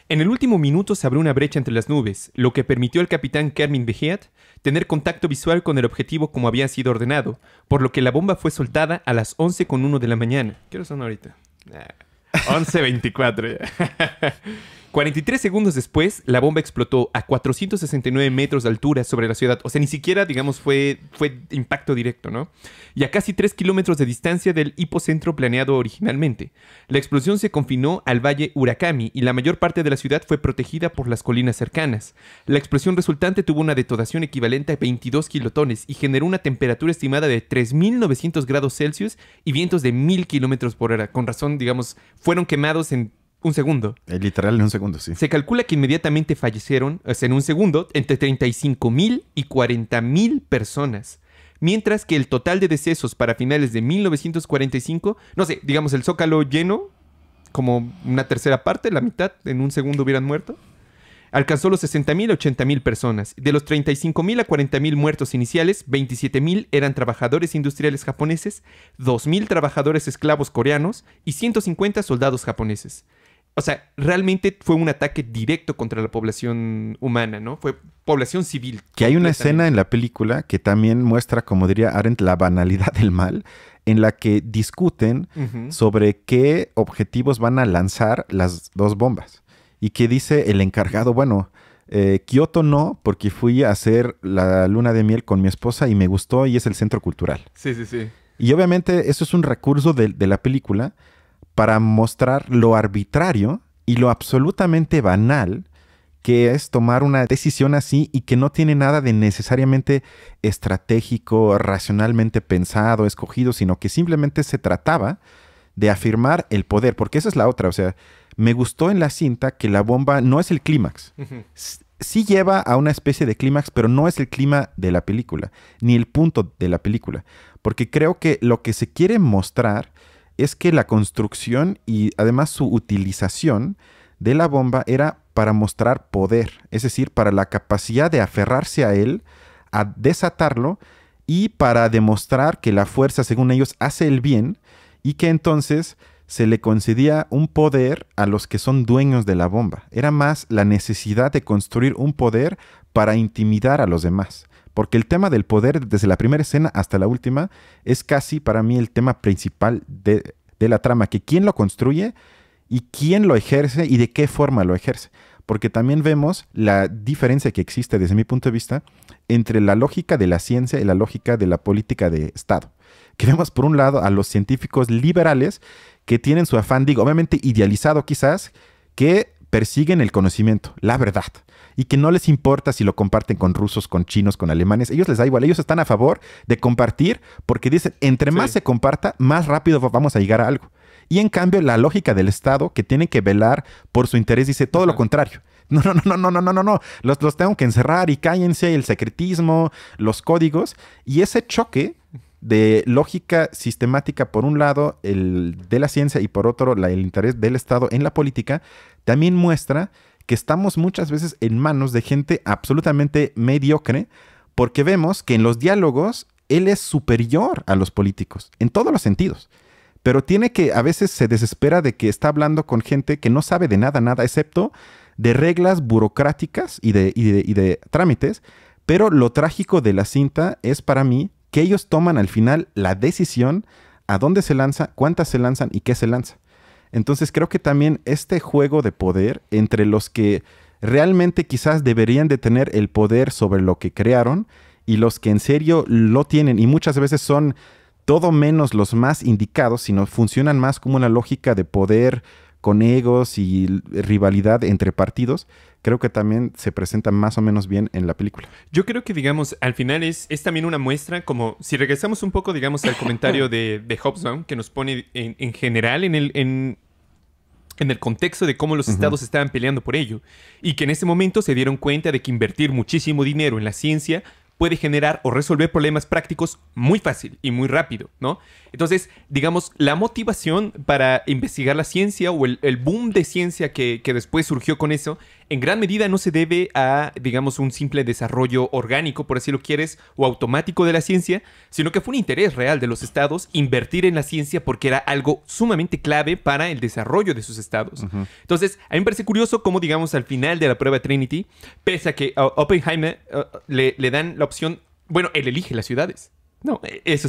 en el último minuto se abrió una brecha entre las nubes, lo que permitió al capitán Kermin Beheat tener contacto visual con el objetivo como había sido ordenado, por lo que la bomba fue soltada a las 11:01 de la mañana. ¿Qué hora son ahorita? 11:24 ya. 43 segundos después, la bomba explotó a 469 metros de altura sobre la ciudad. O sea, ni siquiera, digamos, fue impacto directo, ¿no? Y a casi 3 kilómetros de distancia del hipocentro planeado originalmente. La explosión se confinó al valle Urakami y la mayor parte de la ciudad fue protegida por las colinas cercanas. La explosión resultante tuvo una detonación equivalente a 22 kilotones y generó una temperatura estimada de 3.900 grados Celsius y vientos de 1.000 kilómetros por hora. Con razón, digamos, fueron quemados en un segundo. Literal en un segundo, sí. Se calcula que inmediatamente fallecieron, o sea, en un segundo, entre 35.000 y 40.000 personas. Mientras que el total de decesos para finales de 1945, no sé, digamos el Zócalo lleno, como una tercera parte, la mitad, en un segundo hubieran muerto, alcanzó los 60.000 a 80.000 personas. De los 35.000 a 40.000 muertos iniciales, 27.000 eran trabajadores industriales japoneses, 2.000 trabajadores esclavos coreanos y 150 soldados japoneses. O sea, realmente fue un ataque directo contra la población humana, ¿no? Fue población civil. Que hay una escena en la película que también muestra, como diría Arendt, la banalidad del mal, en la que discuten sobre qué objetivos van a lanzar las dos bombas. Y que dice el encargado, bueno, Kioto no, porque fui a hacer la luna de miel con mi esposa y me gustó y es el centro cultural. Sí, sí, sí. Y obviamente eso es un recurso de la película para mostrar lo arbitrario y lo absolutamente banal que es tomar una decisión así y que no tiene nada de necesariamente estratégico, racionalmente pensado, escogido, sino que simplemente se trataba de afirmar el poder, porque esa es la otra, o sea, me gustó en la cinta que la bomba no es el clímax. Sí lleva a una especie de clímax, pero no es el clímax de la película, ni el punto de la película, porque creo que lo que se quiere mostrar es que la construcción y además su utilización de la bomba era para mostrar poder, es decir, para la capacidad de aferrarse a él, a desatarlo y para demostrar que la fuerza, según ellos, hace el bien y que entonces se le concedía un poder a los que son dueños de la bomba. Era más la necesidad de construir un poder para intimidar a los demás. Porque el tema del poder, desde la primera escena hasta la última, es casi para mí el tema principal de la trama, que quién lo construye y quién lo ejerce y de qué forma lo ejerce. Porque también vemos la diferencia que existe desde mi punto de vista entre la lógica de la ciencia y la lógica de la política de Estado. Que vemos por un lado a los científicos liberales que tienen su afán, digo, obviamente idealizado quizás, que persiguen el conocimiento, la verdad, y que no les importa si lo comparten con rusos, con chinos, con alemanes. Ellos les da igual. Ellos están a favor de compartir porque dicen, entre más se comparta, más rápido vamos a llegar a algo. Y en cambio, la lógica del Estado, que tiene que velar por su interés, dice todo lo contrario. No. Los tengo que encerrar y cállense, el secretismo, los códigos. Y ese choque de lógica sistemática, por un lado, el de la ciencia, y por otro, el interés del Estado en la política, también muestra que estamos muchas veces en manos de gente absolutamente mediocre, porque vemos que en los diálogos él es superior a los políticos, en todos los sentidos. Pero tiene que, a veces se desespera de que está hablando con gente que no sabe de nada, excepto de reglas burocráticas y de trámites. Pero lo trágico de la cinta es para mí que ellos toman al final la decisión a dónde se lanza, cuántas se lanzan y qué se lanza. Entonces creo que también este juego de poder entre los que realmente quizás deberían de tener el poder sobre lo que crearon y los que en serio lo tienen y muchas veces son todo menos los más indicados, sino funcionan más como una lógica de poder con egos y rivalidad entre partidos, creo que también se presenta más o menos bien en la película. Yo creo que, digamos, al final es también una muestra, como si regresamos un poco, digamos, al comentario de Hobsbawm, que nos pone en general en el contexto de cómo los estados estaban peleando por ello, y que en ese momento se dieron cuenta de que invertir muchísimo dinero en la ciencia puede generar o resolver problemas prácticos muy fácil y muy rápido, ¿no? Entonces, digamos, la motivación para investigar la ciencia o el boom de ciencia que después surgió con eso, en gran medida no se debe a, digamos, un simple desarrollo orgánico, por así lo quieres, o automático de la ciencia, sino que fue un interés real de los estados invertir en la ciencia porque era algo sumamente clave para el desarrollo de sus estados. Entonces, a mí me parece curioso cómo, digamos, al final de la prueba Trinity, pese a que a Oppenheimer le dan la opción, bueno, él elige las ciudades. No, eso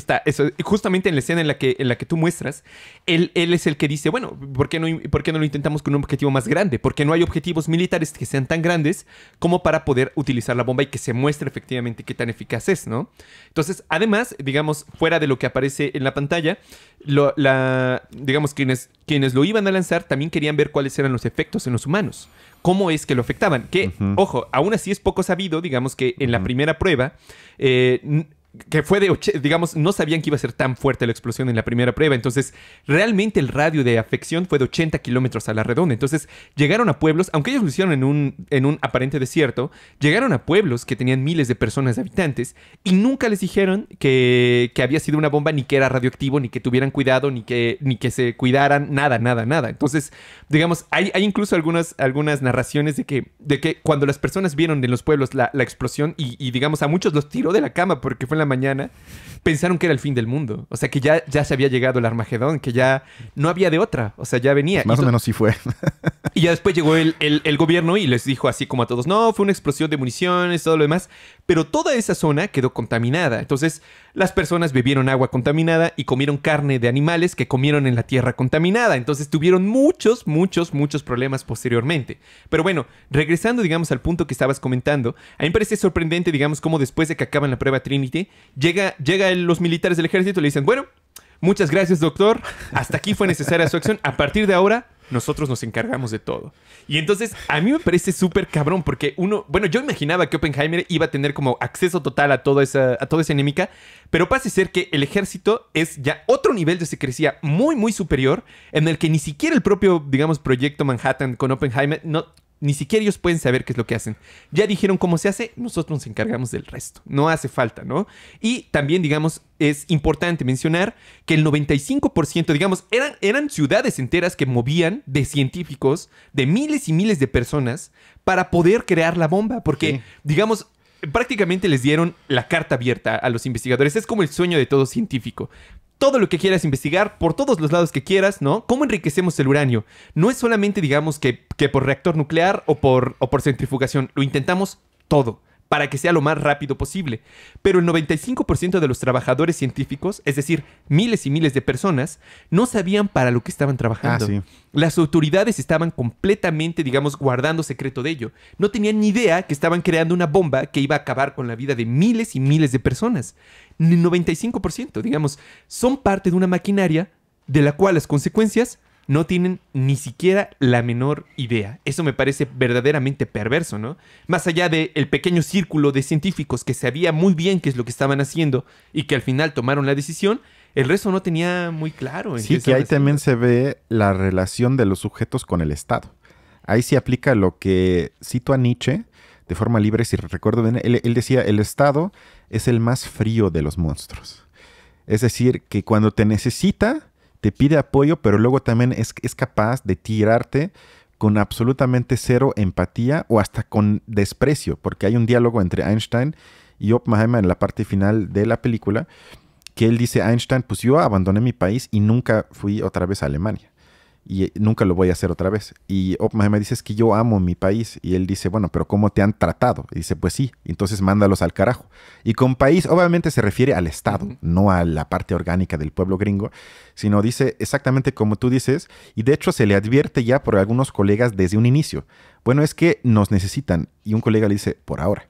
justamente en la escena en la que tú muestras, él es el que dice, bueno, ¿por qué no lo intentamos con un objetivo más grande? Porque no hay objetivos militares que sean tan grandes como para poder utilizar la bomba y que se muestre efectivamente qué tan eficaz es, ¿no? Entonces, además, digamos, fuera de lo que aparece en la pantalla, digamos, quienes lo iban a lanzar también querían ver cuáles eran los efectos en los humanos. ¿Cómo es que lo afectaban? Que, ojo, aún así es poco sabido, digamos que en la primera prueba, que fue digamos, no sabían que iba a ser tan fuerte la explosión en la primera prueba. Entonces, realmente el radio de afección fue de 80 kilómetros a la redonda. Entonces, llegaron a pueblos, aunque ellos lo hicieron en un aparente desierto, llegaron a pueblos que tenían miles de personas de habitantes y nunca les dijeron que había sido una bomba, ni que era radioactivo, ni que tuvieran cuidado, ni que se cuidaran, nada. Entonces, digamos, hay incluso algunas narraciones de que cuando las personas vieron en los pueblos la explosión y, digamos, a muchos los tiró de la cama porque fue en la mañana, pensaron que era el fin del mundo. O sea, que ya se había llegado el Armagedón, que ya no había de otra. O sea, ya venía. Pues más o menos sí fue. Y ya después llegó el gobierno y les dijo así como a todos, no, fue una explosión de municiones, todo lo demás. Pero toda esa zona quedó contaminada. Entonces, las personas bebieron agua contaminada y comieron carne de animales que comieron en la tierra contaminada. Entonces, tuvieron muchos problemas posteriormente. Pero bueno, regresando, digamos, al punto que estabas comentando, a mí me parece sorprendente, digamos, cómo después de que acaban la prueba Trinity, llega los militares del ejército y le dicen, bueno, muchas gracias, doctor. Hasta aquí fue necesaria su acción. A partir de ahora, nosotros nos encargamos de todo. Y entonces, a mí me parece súper cabrón porque bueno, yo imaginaba que Oppenheimer iba a tener como acceso total a toda esa enemiga, pero parece ser que el ejército es ya otro nivel de secrecía muy superior, en el que ni siquiera el propio, digamos, proyecto Manhattan con Oppenheimer, ni siquiera ellos pueden saber qué es lo que hacen. Ya dijeron cómo se hace, nosotros nos encargamos del resto. No hace falta, ¿no? Y también, digamos, es importante mencionar que el 95%, digamos, eran ciudades enteras que movían de científicos, de miles y miles de personas, para poder crear la bomba. Porque, digamos, prácticamente les dieron la carta abierta a los investigadores. Es como el sueño de todo científico. Todo lo que quieras investigar, por todos los lados que quieras, ¿no? ¿Cómo enriquecemos el uranio? No es solamente, digamos, que por reactor nuclear o por centrifugación. Lo intentamos todo para que sea lo más rápido posible. Pero el 95% de los trabajadores científicos, es decir, miles y miles de personas, no sabían para lo que estaban trabajando. Las autoridades estaban completamente, digamos, guardando secreto de ello. No tenían ni idea que estaban creando una bomba que iba a acabar con la vida de miles y miles de personas. El 95%, digamos, son parte de una maquinaria de la cual las consecuencias no tienen ni siquiera la menor idea. Eso me parece verdaderamente perverso, ¿no? Más allá del pequeño círculo de científicos que sabía muy bien qué es lo que estaban haciendo y que al final tomaron la decisión, el resto no tenía muy claro. Sí, que ahí también se ve la relación de los sujetos con el Estado. Ahí sí aplica lo que cito a Nietzsche de forma libre, si recuerdo bien. Él decía, el Estado es el más frío de los monstruos. Es decir, que cuando te necesita, te pide apoyo, pero luego también es capaz de tirarte con absolutamente cero empatía o hasta con desprecio, porque hay un diálogo entre Einstein y Oppenheimer en la parte final de la película, que él dice a Einstein, pues yo abandoné mi país y nunca fui otra vez a Alemania. Y nunca lo voy a hacer otra vez. Y Oppenheimer dice, es que yo amo mi país. Y él dice, bueno, pero ¿cómo te han tratado? Y dice, pues sí, entonces mándalos al carajo. Y con país, obviamente se refiere al Estado, no a la parte orgánica del pueblo gringo, sino dice exactamente como tú dices. Y de hecho se le advierte ya por algunos colegas desde un inicio. Bueno, es que nos necesitan. Y un colega le dice, por ahora.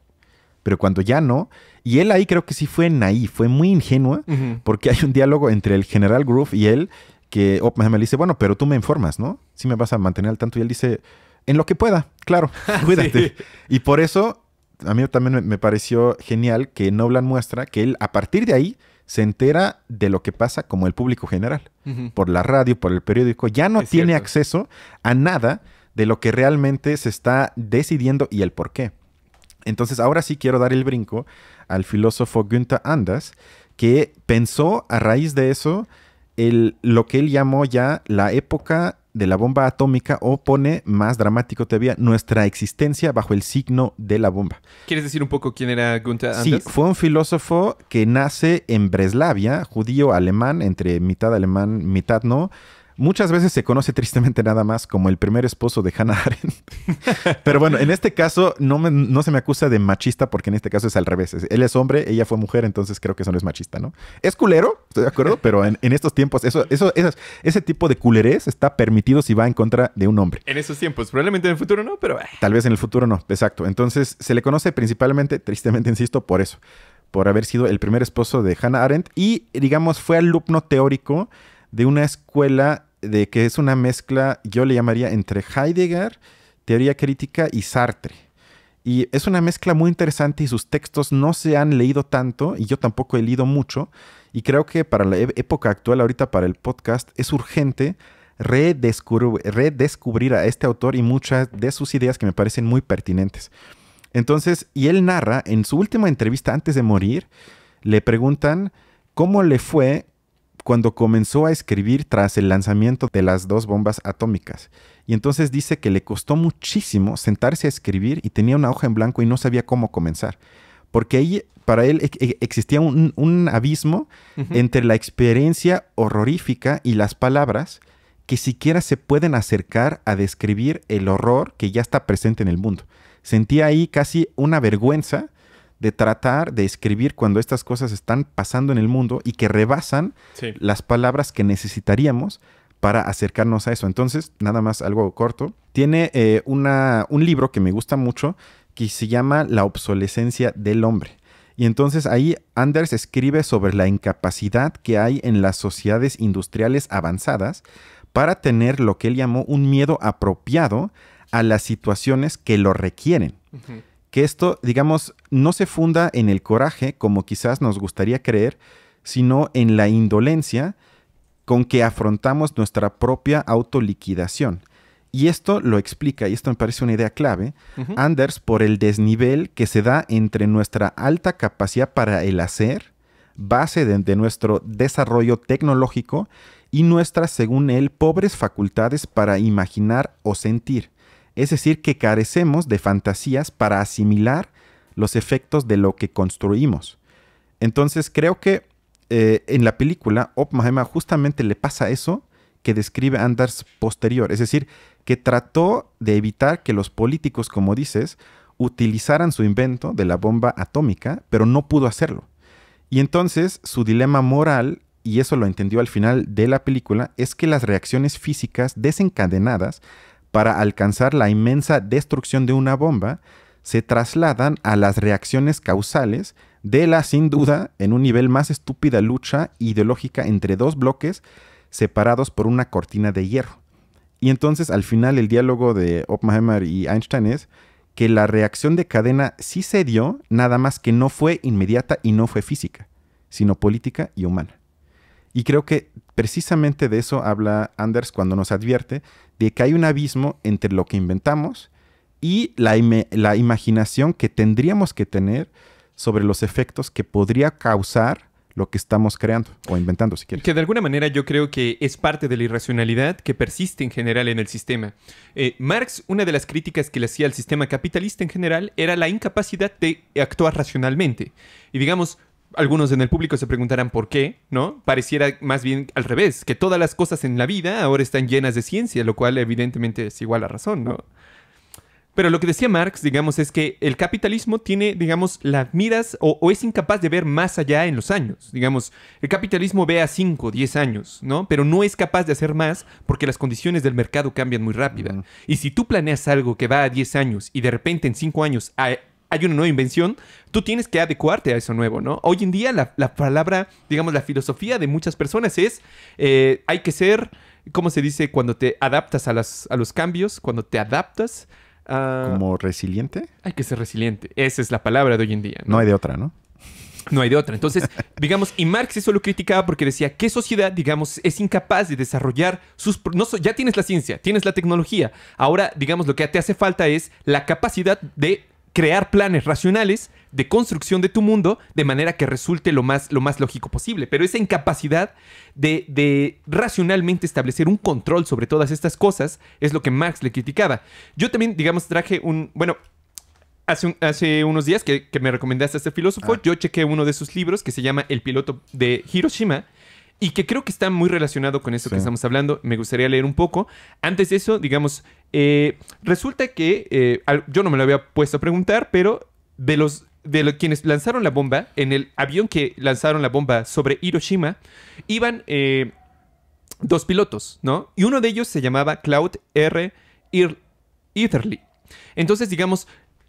Pero cuando ya no, y él ahí creo que sí fue naif, fue muy ingenua, porque hay un diálogo entre el general Groove y él, que Oppenheimer le dice, bueno, pero tú me informas, ¿no? Sí me vas a mantener al tanto. Y él dice, en lo que pueda, claro, cuídate. Sí. Y por eso, a mí también me pareció genial que Nolan muestra que él, a partir de ahí, se entera de lo que pasa como el público general. Por la radio, por el periódico, ya no tiene acceso a nada de lo que realmente se está decidiendo y el por qué. Entonces, ahora sí quiero dar el brinco al filósofo Günther Anders, que pensó a raíz de eso lo que él llamó ya la época de la bomba atómica, o pone más dramático todavía, nuestra existencia bajo el signo de la bomba. ¿Quieres decir un poco quién era Günther Anders? Sí, fue un filósofo que nace en Breslavia, judío alemán, entre mitad alemán, mitad no. Muchas veces se conoce tristemente nada más como el primer esposo de Hannah Arendt. Pero bueno, en este caso no se me acusa de machista, porque en este caso es al revés. Él es hombre, ella fue mujer, entonces creo que eso no es machista, ¿no? Es culero, estoy de acuerdo, pero en estos tiempos ese tipo de culerés está permitido si va en contra de un hombre. En esos tiempos, probablemente en el futuro no, pero... Tal vez en el futuro no, exacto. Entonces se le conoce principalmente, tristemente insisto, por eso. Por haber sido el primer esposo de Hannah Arendt y, digamos, fue alumno teórico de una escuela de que es una mezcla, yo le llamaría, entre Heidegger, teoría crítica, y Sartre. Y es una mezcla muy interesante y sus textos no se han leído tanto, y yo tampoco he leído mucho, y creo que para la época actual, ahorita para el podcast, es urgente redescubrir a este autor y muchas de sus ideas que me parecen muy pertinentes. Entonces, y él narra, en su última entrevista antes de morir, le preguntan cómo le fue cuando comenzó a escribir tras el lanzamiento de las 2 bombas atómicas. Y entonces dice que le costó muchísimo sentarse a escribir y tenía una hoja en blanco y no sabía cómo comenzar. Porque ahí, para él, existía un abismo entre la experiencia horrorífica y las palabras que siquiera se pueden acercar a describir el horror que ya está presente en el mundo. Sentía ahí casi una vergüenza de tratar de escribir cuando estas cosas están pasando en el mundo y que rebasan las palabras que necesitaríamos para acercarnos a eso. Entonces, nada más algo corto. Tiene un libro que me gusta mucho que se llama La obsolescencia del hombre. Y entonces ahí Anders escribe sobre la incapacidad que hay en las sociedades industriales avanzadas para tener lo que él llamó un miedo apropiado a las situaciones que lo requieren. Que esto, digamos, no se funda en el coraje, como quizás nos gustaría creer, sino en la indolencia con que afrontamos nuestra propia autoliquidación. Y esto lo explica, y esto me parece una idea clave, Anders, por el desnivel que se da entre nuestra alta capacidad para el hacer, base de nuestro desarrollo tecnológico, y nuestras, según él, pobres facultades para imaginar o sentir. Es decir, que carecemos de fantasías para asimilar los efectos de lo que construimos. Entonces, creo que en la película, Oppenheimer justamente le pasa eso que describe Anders posterior. Es decir, que trató de evitar que los políticos, como dices, utilizaran su invento de la bomba atómica, pero no pudo hacerlo. Y entonces, su dilema moral, y eso lo entendió al final de la película, es que las reacciones físicas desencadenadas para alcanzar la inmensa destrucción de una bomba, se trasladan a las reacciones causales de la, sin duda, en un nivel más estúpida lucha ideológica entre 2 bloques separados por una cortina de hierro. Y entonces al final el diálogo de Oppenheimer y Einstein es que la reacción de cadena sí se dio, nada más que no fue inmediata y no fue física, sino política y humana. Y creo que precisamente de eso habla Anders cuando nos advierte de que hay un abismo entre lo que inventamos y la imaginación que tendríamos que tener sobre los efectos que podría causar lo que estamos creando o inventando, si quieres. Que de alguna manera yo creo que es parte de la irracionalidad que persiste en general en el sistema. Marx, una de las críticas que le hacía al sistema capitalista en general era la incapacidad de actuar racionalmente. Y digamos, algunos en el público se preguntarán por qué, ¿no? Pareciera más bien al revés, que todas las cosas en la vida ahora están llenas de ciencia, lo cual evidentemente es igual a razón, ¿no? Pero lo que decía Marx, digamos, es que el capitalismo tiene, digamos, las miras o es incapaz de ver más allá en los años. Digamos, el capitalismo ve a 5, 10 años, ¿no? Pero no es capaz de hacer más porque las condiciones del mercado cambian muy rápido. Y si tú planeas algo que va a 10 años y de repente en 5 años hay una nueva invención, tú tienes que adecuarte a eso nuevo, ¿no? Hoy en día la palabra, digamos, la filosofía de muchas personas es hay que ser, ¿cómo se dice? Cuando te adaptas a los cambios, cuando te adaptas... ¿Como resiliente? Hay que ser resiliente. Esa es la palabra de hoy en día, ¿no? No hay de otra, ¿no? No hay de otra. Entonces, digamos, y Marx eso lo criticaba porque decía, ¿qué sociedad, digamos, es incapaz de desarrollar ya tienes la ciencia, tienes la tecnología. Ahora, digamos, lo que te hace falta es la capacidad de crear planes racionales de construcción de tu mundo de manera que resulte lo más lógico posible. Pero esa incapacidad de racionalmente establecer un control sobre todas estas cosas es lo que Marx le criticaba. Yo también, digamos, traje hace unos días que me recomendaste a este filósofo, yo chequé uno de sus libros que se llama El piloto de Hiroshima, y que creo que está muy relacionado con eso que estamos hablando. Me gustaría leer un poco. Antes de eso, digamos, resulta que yo no me lo había puesto a preguntar, pero de quienes lanzaron la bomba, en el avión que lanzaron la bomba sobre Hiroshima, iban 2 pilotos, ¿no? Y uno de ellos se llamaba Claude R. Eatherly. Entonces, digamos,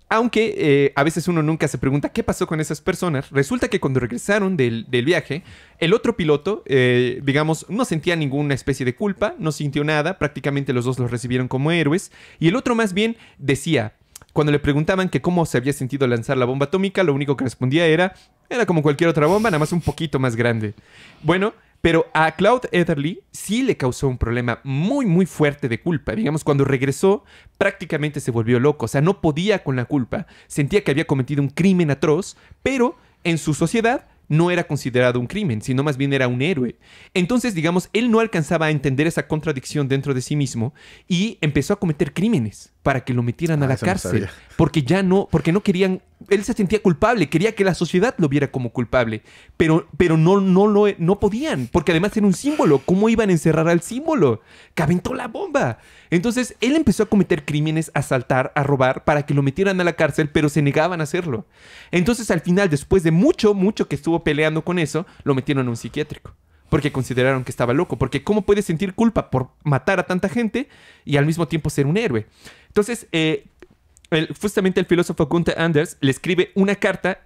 aunque a veces uno nunca se pregunta qué pasó con esas personas, resulta que cuando regresaron del viaje, el otro piloto, digamos, no sentía ninguna especie de culpa, no sintió nada, prácticamente los dos los recibieron como héroes, y el otro más bien decía, cuando le preguntaban que cómo se había sentido lanzar la bomba atómica, lo único que respondía era como cualquier otra bomba, nada más un poquito más grande. Bueno, pero a Claude Eatherly sí le causó un problema muy, muy fuerte de culpa. Digamos, cuando regresó, prácticamente se volvió loco. O sea, no podía con la culpa. Sentía que había cometido un crimen atroz, pero en su sociedad no era considerado un crimen, sino más bien era un héroe. Entonces, digamos, él no alcanzaba a entender esa contradicción dentro de sí mismo y empezó a cometer crímenes para que lo metieran a la cárcel. Porque no querían... Él se sentía culpable, quería que la sociedad lo viera como culpable, pero no podían, porque además era un símbolo. ¿Cómo iban a encerrar al símbolo? Que aventó la bomba. Entonces, él empezó a cometer crímenes, a asaltar, a robar, para que lo metieran a la cárcel, pero se negaban a hacerlo. Entonces, al final, después de mucho que estuvo peleando con eso, lo metieron a un psiquiátrico. Porque consideraron que estaba loco. Porque ¿cómo puede sentir culpa por matar a tanta gente y al mismo tiempo ser un héroe? Entonces, justamente el filósofo Gunther Anders le escribe una carta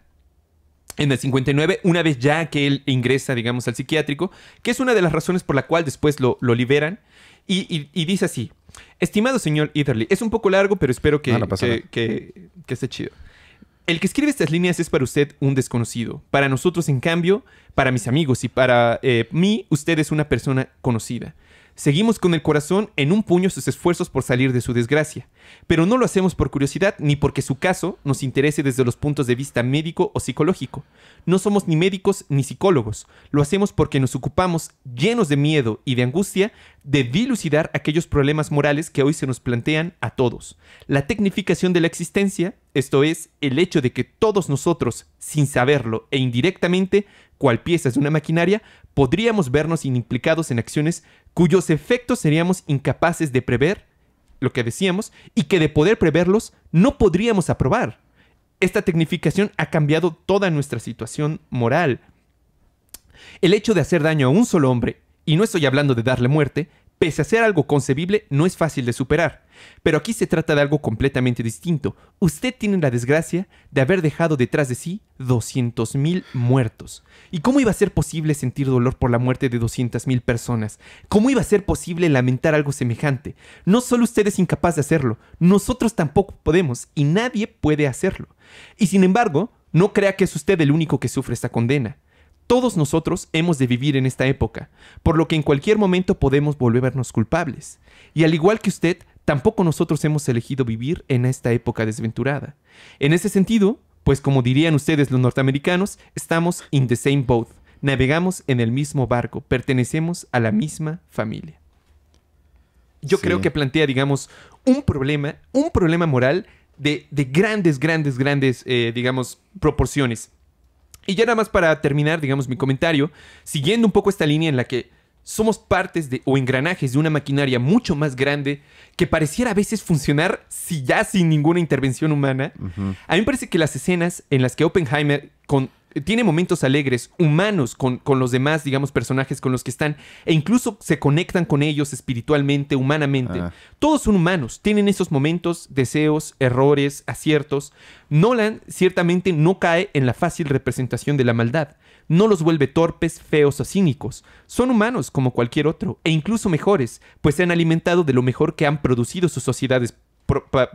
en el 59, una vez ya que él ingresa, digamos, al psiquiátrico, que es una de las razones por la cual después lo liberan, y dice así: estimado señor Eatherly, es un poco largo, pero espero que esté chido. El que escribe estas líneas es para usted un desconocido. Para nosotros, en cambio, para mis amigos y para mí, usted es una persona conocida. Seguimos con el corazón en un puño sus esfuerzos por salir de su desgracia. Pero no lo hacemos por curiosidad ni porque su caso nos interese desde los puntos de vista médico o psicológico. No somos ni médicos ni psicólogos. Lo hacemos porque nos ocupamos, llenos de miedo y de angustia, de dilucidar aquellos problemas morales que hoy se nos plantean a todos. La tecnificación de la existencia, esto es, el hecho de que todos nosotros, sin saberlo e indirectamente, cual piezas de una maquinaria, podríamos vernos implicados en acciones cuyos efectos seríamos incapaces de prever, lo que decíamos, y que de poder preverlos no podríamos aprobar. Esta tecnificación ha cambiado toda nuestra situación moral. El hecho de hacer daño a un solo hombre, y no estoy hablando de darle muerte, pese a ser algo concebible, no es fácil de superar. Pero aquí se trata de algo completamente distinto. Usted tiene la desgracia de haber dejado detrás de sí 200,000 muertos. ¿Y cómo iba a ser posible sentir dolor por la muerte de 200,000 personas? ¿Cómo iba a ser posible lamentar algo semejante? No solo usted es incapaz de hacerlo, nosotros tampoco podemos y nadie puede hacerlo. Y sin embargo, no crea que es usted el único que sufre esta condena. Todos nosotros hemos de vivir en esta época, por lo que en cualquier momento podemos volvernos culpables. Y al igual que usted, tampoco nosotros hemos elegido vivir en esta época desventurada. En ese sentido, pues como dirían ustedes los norteamericanos, estamos in the same boat. Navegamos en el mismo barco, pertenecemos a la misma familia. Yo creo que plantea, digamos, un problema moral de grandes, digamos, proporciones. Y ya nada más para terminar, digamos, mi comentario, siguiendo un poco esta línea en la que somos partes o engranajes de una maquinaria mucho más grande que pareciera a veces funcionar sin ninguna intervención humana. A mí me parece que las escenas en las que Oppenheimer tiene momentos alegres, humanos con los demás, digamos, personajes con los que están, e incluso se conectan con ellos espiritualmente, humanamente. Todos son humanos, tienen esos momentos, deseos, errores, aciertos. Nolan ciertamente no cae en la fácil representación de la maldad. No los vuelve torpes, feos o cínicos. Son humanos como cualquier otro, e incluso mejores, pues se han alimentado de lo mejor que han producido sus sociedades,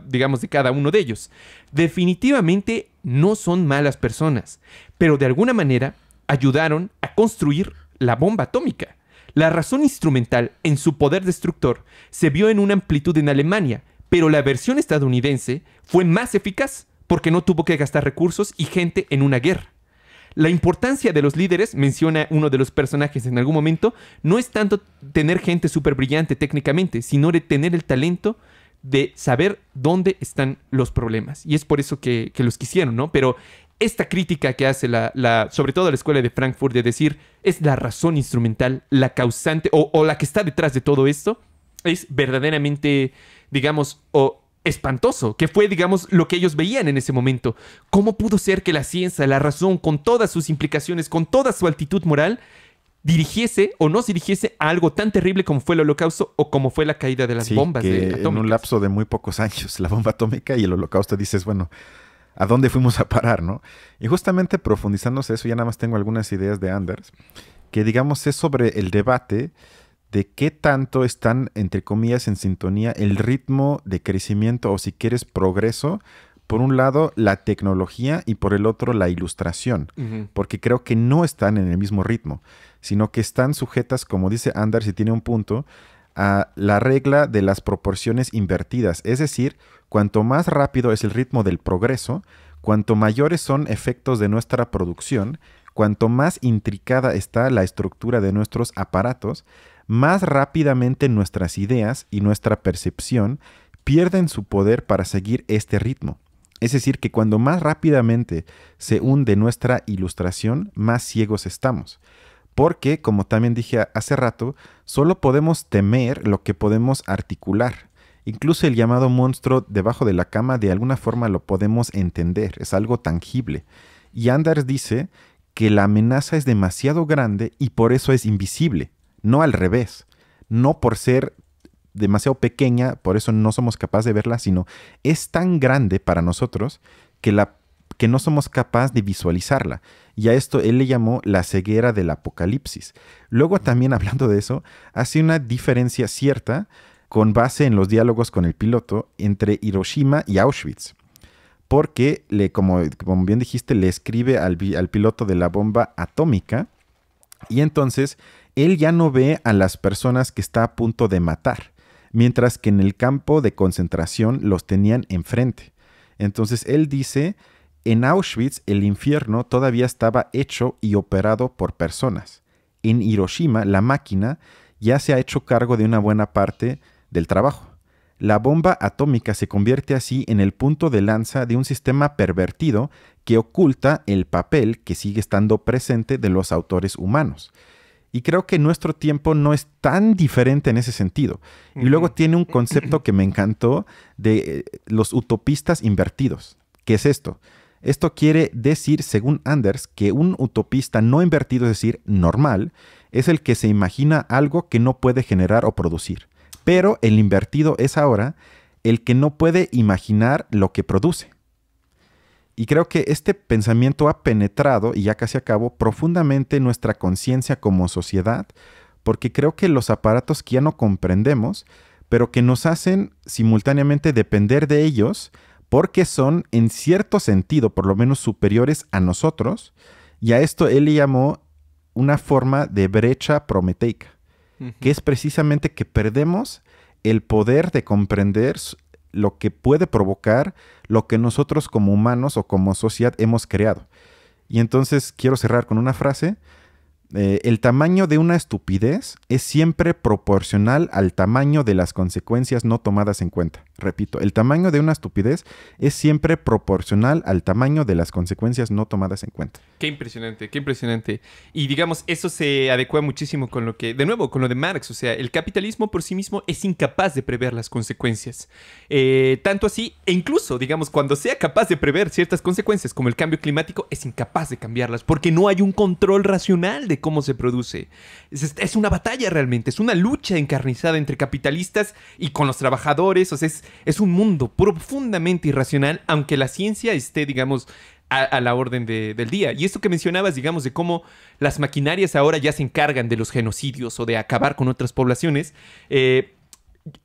digamos, de cada uno de ellos. Definitivamente no son malas personas, pero de alguna manera ayudaron a construir la bomba atómica. La razón instrumental en su poder destructor se vio en una amplitud en Alemania, pero la versión estadounidense fue más eficaz porque no tuvo que gastar recursos y gente en una guerra. La importancia de los líderes, menciona uno de los personajes en algún momento, no es tanto tener gente súper brillante técnicamente, sino de tener el talento de saber dónde están los problemas. Y es por eso que los quisieron, ¿no? Pero esta crítica que hace sobre todo la escuela de Frankfurt de decir es la razón instrumental, la causante o la que está detrás de todo esto, es verdaderamente, digamos, espantoso, que fue, digamos, lo que ellos veían en ese momento. ¿Cómo pudo ser que la ciencia, la razón, con todas sus implicaciones, con toda su altitud moral, dirigiese o no se dirigiese a algo tan terrible como fue el Holocausto o como fue la caída de las bombas atómicas? En un lapso de muy pocos años, la bomba atómica y el Holocausto, dices, bueno, ¿a dónde fuimos a parar, no? Y justamente profundizándose eso, ya nada más tengo algunas ideas de Anders, que digamos es sobre el debate de qué tanto están, entre comillas, en sintonía el ritmo de crecimiento o, si quieres, progreso. Por un lado, la tecnología y por el otro, la ilustración. Porque creo que no están en el mismo ritmo, sino que están sujetas, como dice Anders, y tiene un punto, a la regla de las proporciones invertidas. Es decir, cuanto más rápido es el ritmo del progreso, cuanto mayores son efectos de nuestra producción, cuanto más intricada está la estructura de nuestros aparatos, más rápidamente nuestras ideas y nuestra percepción pierden su poder para seguir este ritmo. Es decir, que cuando más rápidamente se hunde nuestra ilustración, más ciegos estamos. Porque, como también dije hace rato, solo podemos temer lo que podemos articular. Incluso el llamado monstruo debajo de la cama de alguna forma lo podemos entender, es algo tangible. Y Anders dice que la amenaza es demasiado grande y por eso es invisible, no al revés. No por ser demasiado pequeña, por eso no somos capaces de verla, sino es tan grande para nosotros que no somos capaces de visualizarla. Y a esto él le llamó la ceguera del apocalipsis. Luego también, hablando de eso, hace una diferencia cierta con base en los diálogos con el piloto entre Hiroshima y Auschwitz. Porque, como bien dijiste, le escribe al piloto de la bomba atómica y entonces él ya no ve a las personas que está a punto de matar, mientras que en el campo de concentración los tenían enfrente. Entonces él dice, en Auschwitz el infierno todavía estaba hecho y operado por personas. En Hiroshima la máquina ya se ha hecho cargo de una buena parte del trabajo. La bomba atómica se convierte así en el punto de lanza de un sistema pervertido que oculta el papel que sigue estando presente de los autores humanos. Y creo que nuestro tiempo no es tan diferente en ese sentido. Y luego tiene un concepto que me encantó de los utopistas invertidos. ¿Qué es esto? Esto quiere decir, según Anders, que un utopista no invertido, es decir, normal, es el que se imagina algo que no puede generar o producir. Pero el invertido es ahora el que no puede imaginar lo que produce. Y creo que este pensamiento ha penetrado, y ya casi acabo, profundamente en nuestra conciencia como sociedad, porque creo que los aparatos que ya no comprendemos, pero que nos hacen simultáneamente depender de ellos, porque son, en cierto sentido, por lo menos superiores a nosotros, y a esto él le llamó una forma de brecha prometeica, que es precisamente que perdemos el poder de comprender lo que puede provocar lo que nosotros como humanos o como sociedad hemos creado. Y entonces quiero cerrar con una frase. El tamaño de una estupidez es siempre proporcional al tamaño de las consecuencias no tomadas en cuenta. Repito, el tamaño de una estupidez es siempre proporcional al tamaño de las consecuencias no tomadas en cuenta. Qué impresionante, qué impresionante. Y digamos, eso se adecua muchísimo con lo que, de nuevo, con lo de Marx. O sea, el capitalismo por sí mismo es incapaz de prever las consecuencias. Tanto así, e incluso, digamos, cuando sea capaz de prever ciertas consecuencias, como el cambio climático, es incapaz de cambiarlas, porque no hay un control racional de cómo se produce. Es una batalla realmente, es una lucha encarnizada entre capitalistas y con los trabajadores. O sea, es un mundo profundamente irracional, aunque la ciencia esté, digamos, a la orden del día. Y esto que mencionabas, digamos, de cómo las maquinarias ahora ya se encargan de los genocidios o de acabar con otras poblaciones.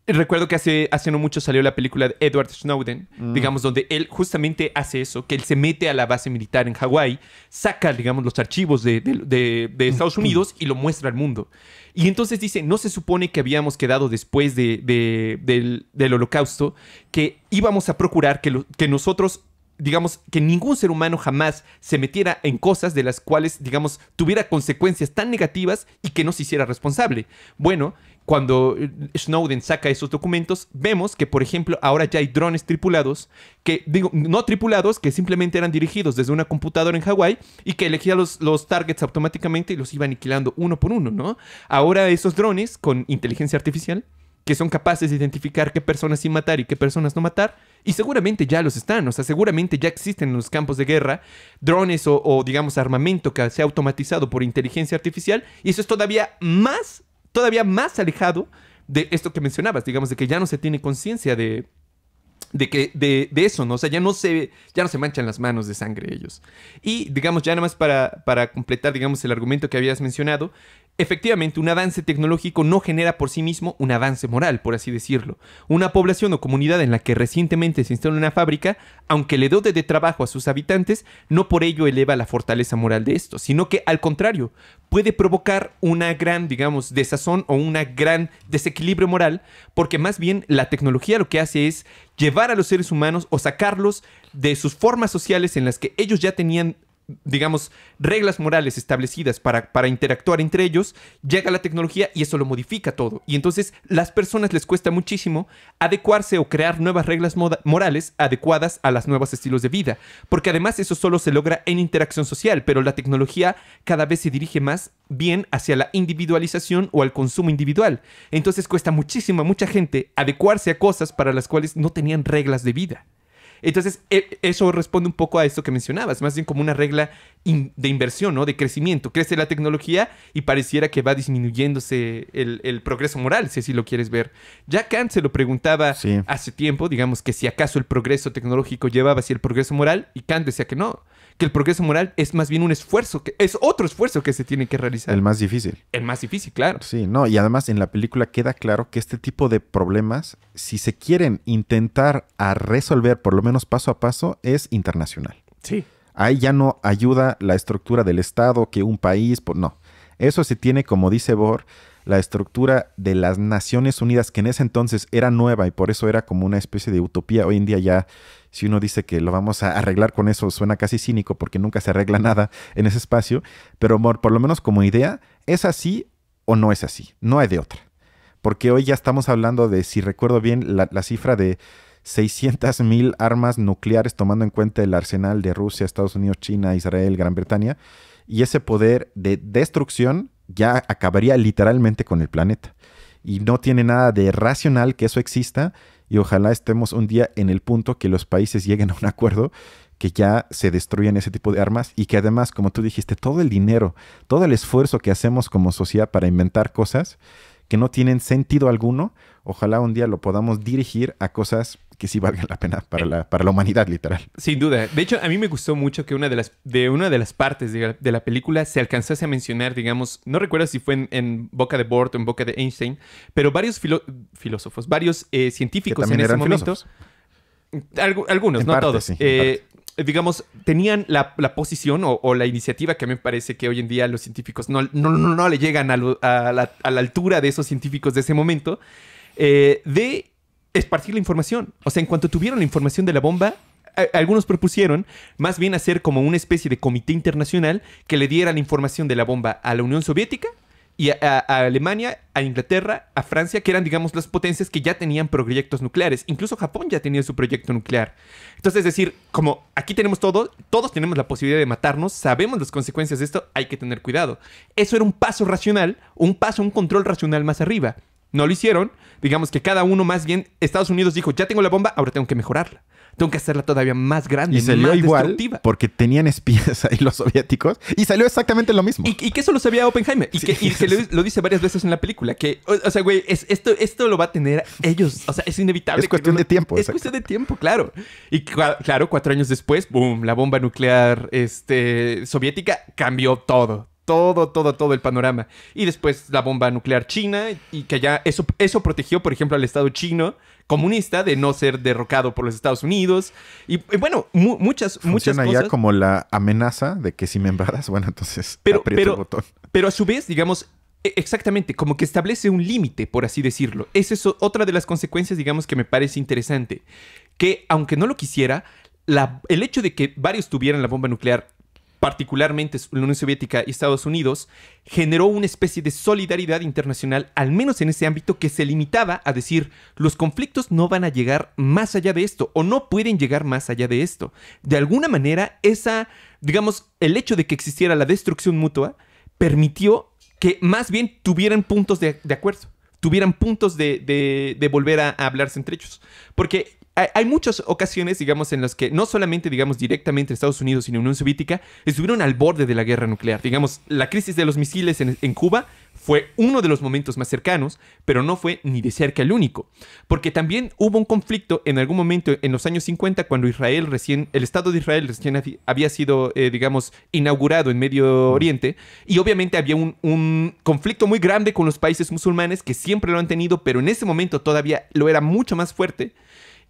Recuerdo que hace no mucho salió la película de Edward Snowden, digamos, donde él justamente hace eso, que él se mete a la base militar en Hawái, saca, digamos, los archivos de Estados Unidos y lo muestra al mundo. Y entonces dice, no se supone que habíamos quedado después del Holocausto, que íbamos a procurar que nosotros, digamos, que ningún ser humano jamás se metiera en cosas de las cuales, digamos, tuviera consecuencias tan negativas y que no se hiciera responsable. Bueno, cuando Snowden saca esos documentos, vemos que, por ejemplo, ahora ya hay drones tripulados, que, digo, no tripulados, que simplemente eran dirigidos desde una computadora en Hawái y que elegían los targets automáticamente y los iba aniquilando uno por uno, ¿no? Ahora esos drones con inteligencia artificial, que son capaces de identificar qué personas sí matar y qué personas no matar, y seguramente ya los están, o sea, seguramente ya existen en los campos de guerra drones o digamos, armamento que se ha automatizado por inteligencia artificial, y eso es todavía más alejado de esto que mencionabas, digamos, de que ya no se tiene conciencia de eso, ¿no? O sea, ya no se manchan las manos de sangre ellos. Y, digamos, ya nada más para completar, digamos, el argumento que habías mencionado, efectivamente, un avance tecnológico no genera por sí mismo un avance moral, por así decirlo. Una población o comunidad en la que recientemente se instala una fábrica, aunque le dote de trabajo a sus habitantes, no por ello eleva la fortaleza moral de esto, sino que, al contrario, puede provocar una gran, digamos, desazón o una gran desequilibrio moral, porque más bien la tecnología lo que hace es llevar a los seres humanos o sacarlos de sus formas sociales en las que ellos ya tenían, digamos, reglas morales establecidas para interactuar entre ellos. Llega la tecnología y eso lo modifica todo. Y entonces las personas les cuesta muchísimo adecuarse o crear nuevas reglas morales adecuadas a los nuevos estilos de vida. Porque además eso solo se logra en interacción social, pero la tecnología cada vez se dirige más bien hacia la individualización o al consumo individual. Entonces cuesta muchísimo a mucha gente adecuarse a cosas para las cuales no tenían reglas de vida. Entonces, eso responde un poco a esto que mencionabas, más bien como una regla de inversión, ¿no? De crecimiento. Crece la tecnología y pareciera que va disminuyéndose el progreso moral, si así lo quieres ver. Ya Kant se lo preguntaba hace tiempo, digamos, que si acaso el progreso tecnológico llevaba hacia el progreso moral, y Kant decía que no, que el progreso moral es más bien un esfuerzo, es otro esfuerzo que se tiene que realizar. El más difícil. El más difícil, claro. Sí, no, y además en la película queda claro que este tipo de problemas, si se quieren intentar a resolver, por lo menos paso a paso, es internacional. Sí. Ahí ya no ayuda la estructura del Estado, que un país, no. Eso se tiene, como dice Bohr, la estructura de las Naciones Unidas, que en ese entonces era nueva y por eso era como una especie de utopía. Hoy en día ya, si uno dice que lo vamos a arreglar con eso, suena casi cínico porque nunca se arregla nada en ese espacio. Pero por lo menos como idea, ¿es así o no es así? No hay de otra. Porque hoy ya estamos hablando de, si recuerdo bien, la cifra de 600,000 armas nucleares, tomando en cuenta el arsenal de Rusia, Estados Unidos, China, Israel, Gran Bretaña. Y ese poder de destrucción ya acabaría literalmente con el planeta. Y no tiene nada de racional que eso exista. Y ojalá estemos un día en el punto que los países lleguen a un acuerdo que ya se destruyan ese tipo de armas y que además, como tú dijiste, todo el dinero, todo el esfuerzo que hacemos como sociedad para inventar cosas, que no tienen sentido alguno. Ojalá un día lo podamos dirigir a cosas que sí valgan la pena para la humanidad, literal. Sin duda. De hecho, a mí me gustó mucho que una de las partes de la película se alcanzase a mencionar, digamos, no recuerdo si fue en boca de Bort o en boca de Einstein, pero varios filósofos, varios científicos en ese momento. Algunos, no todos. Sí, digamos, tenían la posición o la iniciativa que a mí me parece que hoy en día los científicos no le llegan a la altura de esos científicos de ese momento, de esparcir la información. O sea, en cuanto tuvieron la información de la bomba, algunos propusieron más bien hacer como una especie de comité internacional que le diera la información de la bomba a la Unión Soviética y a Alemania, a Inglaterra, a Francia, que eran, digamos, las potencias que ya tenían proyectos nucleares. Incluso Japón ya tenía su proyecto nuclear. Entonces, es decir, como aquí tenemos todo, todos tenemos la posibilidad de matarnos, sabemos las consecuencias de esto, hay que tener cuidado. Eso era un paso racional, un control racional más arriba. No lo hicieron. Digamos que cada uno, más bien, Estados Unidos dijo, ya tengo la bomba, ahora tengo que mejorarla. Tengo que hacerla todavía más grande, y salió más igual destructiva. Porque tenían espías ahí los soviéticos y salió exactamente lo mismo. Y que eso lo sabía Oppenheimer. Y que lo dice varias veces en la película. Que, o sea, güey, esto lo va a tener ellos. O sea, es inevitable. Es cuestión de tiempo. Es cuestión de tiempo, claro. Y claro, 4 años después, boom, la bomba nuclear soviética cambió todo. Todo el panorama. Y después la bomba nuclear china, y que ya eso protegió, por ejemplo, al Estado chino comunista de no ser derrocado por los Estados Unidos. Y bueno, muchas cosas. Ya como la amenaza de que si me embaras, bueno, entonces aprieto el botón. Pero a su vez, digamos, exactamente, como que establece un límite, por así decirlo. Esa es otra de las consecuencias, digamos, que me parece interesante. Que aunque no lo quisiera, el hecho de que varios tuvieran la bomba nuclear, particularmente la Unión Soviética y Estados Unidos, generó una especie de solidaridad internacional, al menos en ese ámbito, que se limitaba a decir, los conflictos no van a llegar más allá de esto, o no pueden llegar más allá de esto. De alguna manera, el hecho de que existiera la destrucción mutua, permitió que más bien tuvieran puntos de acuerdo, tuvieran puntos de volver a hablarse entre ellos. Porque hay muchas ocasiones, digamos, en las que no solamente, digamos, directamente Estados Unidos y la Unión Soviética estuvieron al borde de la guerra nuclear. Digamos, la crisis de los misiles en Cuba fue uno de los momentos más cercanos, pero no fue ni de cerca el único. Porque también hubo un conflicto en algún momento en los años 50, cuando el Estado de Israel recién había sido, digamos, inaugurado en Medio Oriente. Y obviamente había un conflicto muy grande con los países musulmanes, que siempre lo han tenido, pero en ese momento todavía lo era mucho más fuerte.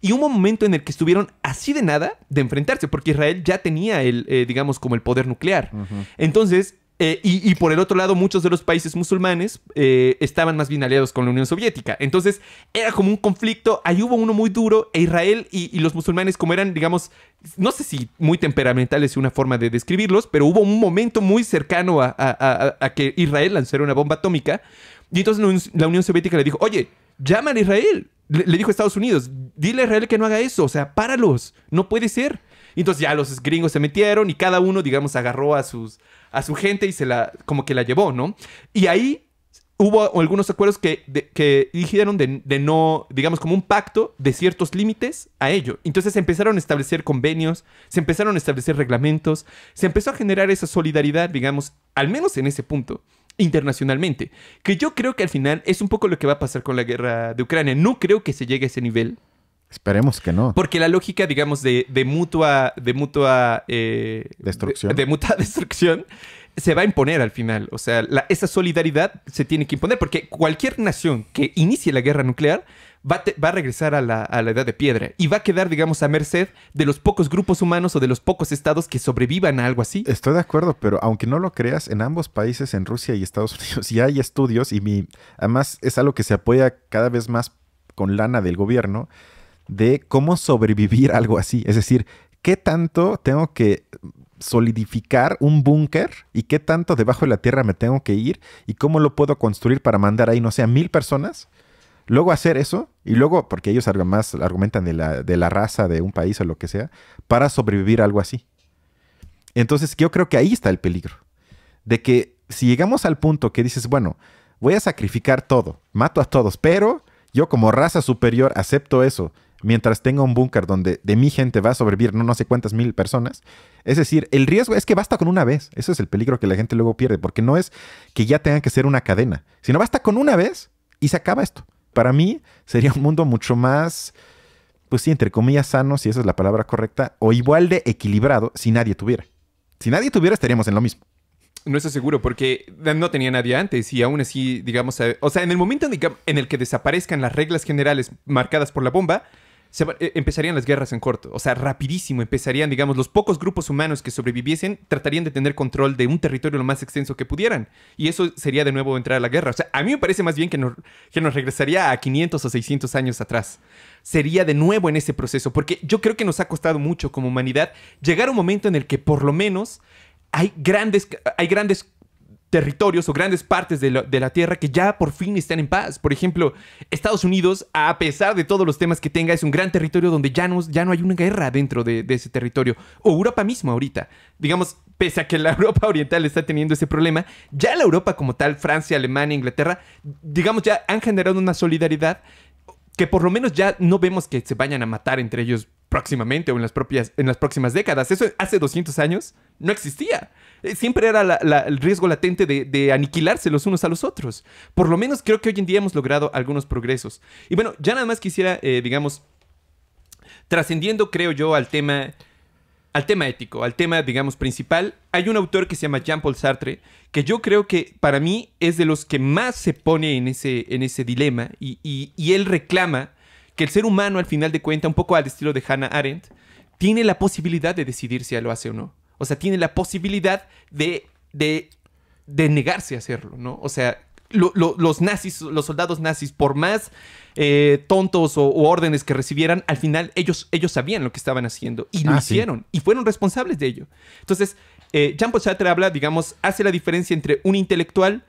Y hubo un momento en el que estuvieron así de nada de enfrentarse, porque Israel ya tenía digamos, como el poder nuclear. Uh-huh. Entonces, y por el otro lado, muchos de los países musulmanes estaban más bien aliados con la Unión Soviética. Entonces, era como un conflicto. Ahí hubo uno muy duro. E Israel y los musulmanes, como eran, digamos, no sé si muy temperamentales es una forma de describirlos, pero hubo un momento muy cercano a que Israel lanzara una bomba atómica. Y entonces la Unión Soviética le dijo, oye, llama a Israel. Le dijo a Estados Unidos, dile a Israel que no haga eso, o sea, páralos, no puede ser. Y entonces ya los gringos se metieron y cada uno, digamos, agarró a su gente y como que la llevó, ¿no? Y ahí hubo algunos acuerdos que dijeron de no, digamos, como un pacto de ciertos límites a ello. Entonces se empezaron a establecer convenios, se empezaron a establecer reglamentos, se empezó a generar esa solidaridad, digamos, al menos en ese punto, internacionalmente, que yo creo que al final es un poco lo que va a pasar con la guerra de Ucrania. No creo que se llegue a ese nivel. Esperemos que no. Porque la lógica, digamos, de mutua destrucción. De mutua destrucción se va a imponer al final. O sea, esa solidaridad se tiene que imponer, porque cualquier nación que inicie la guerra nuclear va a regresar a la edad de piedra y va a quedar, digamos, a merced de los pocos grupos humanos o de los pocos estados que sobrevivan a algo así. Estoy de acuerdo, pero aunque no lo creas, en ambos países, en Rusia y Estados Unidos, ya hay estudios y además es algo que se apoya cada vez más con lana del gobierno de cómo sobrevivir a algo así. Es decir, ¿qué tanto tengo que solidificar un búnker y qué tanto debajo de la tierra me tengo que ir y cómo lo puedo construir para mandar ahí, no sé, a 1000 personas? Luego hacer eso, y luego, porque ellos más argumentan de la raza de un país o lo que sea, para sobrevivir a algo así. Entonces yo creo que ahí está el peligro. De que si llegamos al punto que dices, bueno, voy a sacrificar todo, mato a todos, pero yo como raza superior acepto eso, mientras tenga un búnker donde de mi gente va a sobrevivir no sé cuántas 1000 personas. Es decir, el riesgo es que basta con una vez. Eso es el peligro que la gente luego pierde, porque no es que ya tengan que ser una cadena, sino basta con una vez. y se acaba esto. Para mí sería un mundo mucho más, pues sí, entre comillas sano, si esa es la palabra correcta, o igual de equilibrado si nadie tuviera. Si nadie tuviera, estaríamos en lo mismo. No estoy seguro, porque no tenía nadie antes y aún así, digamos, o sea, en el momento en el que desaparezcan las reglas generales marcadas por la bomba, empezarían las guerras en corto. O sea, rapidísimo empezarían, digamos, los pocos grupos humanos que sobreviviesen tratarían de tener control de un territorio lo más extenso que pudieran. Y eso sería de nuevo entrar a la guerra. O sea, a mí me parece más bien que nos regresaría a 500 o 600 años atrás. Sería de nuevo en ese proceso, porque yo creo que nos ha costado mucho como humanidad llegar a un momento en el que por lo menos hay grandes territorios o grandes partes de la Tierra que ya por fin están en paz. Por ejemplo, Estados Unidos, a pesar de todos los temas que tenga, es un gran territorio donde ya no hay una guerra dentro de ese territorio. O Europa mismo ahorita. Digamos, pese a que la Europa oriental está teniendo ese problema, ya la Europa como tal, Francia, Alemania, Inglaterra, digamos, ya han generado una solidaridad que por lo menos ya no vemos que se vayan a matar entre ellos próximamente o en las próximas décadas. Eso hace 200 años no existía. Siempre era el riesgo latente de aniquilarse los unos a los otros. Por lo menos creo que hoy en día hemos logrado algunos progresos. Y bueno, ya nada más quisiera, digamos, trascendiendo, creo yo, al tema ético, al tema, digamos, principal, hay un autor que se llama Jean-Paul Sartre, que yo creo que para mí es de los que más se pone en ese dilema y él reclama que el ser humano, al final de cuentas, un poco al estilo de Hannah Arendt, tiene la posibilidad de decidir si lo hace o no. O sea, tiene la posibilidad de negarse a hacerlo, ¿no? O sea, los nazis, los soldados nazis, por más tontos o órdenes que recibieran, al final ellos sabían lo que estaban haciendo y lo hicieron y fueron responsables de ello. Entonces, Jean-Paul Sartre habla, digamos, hace la diferencia entre un intelectual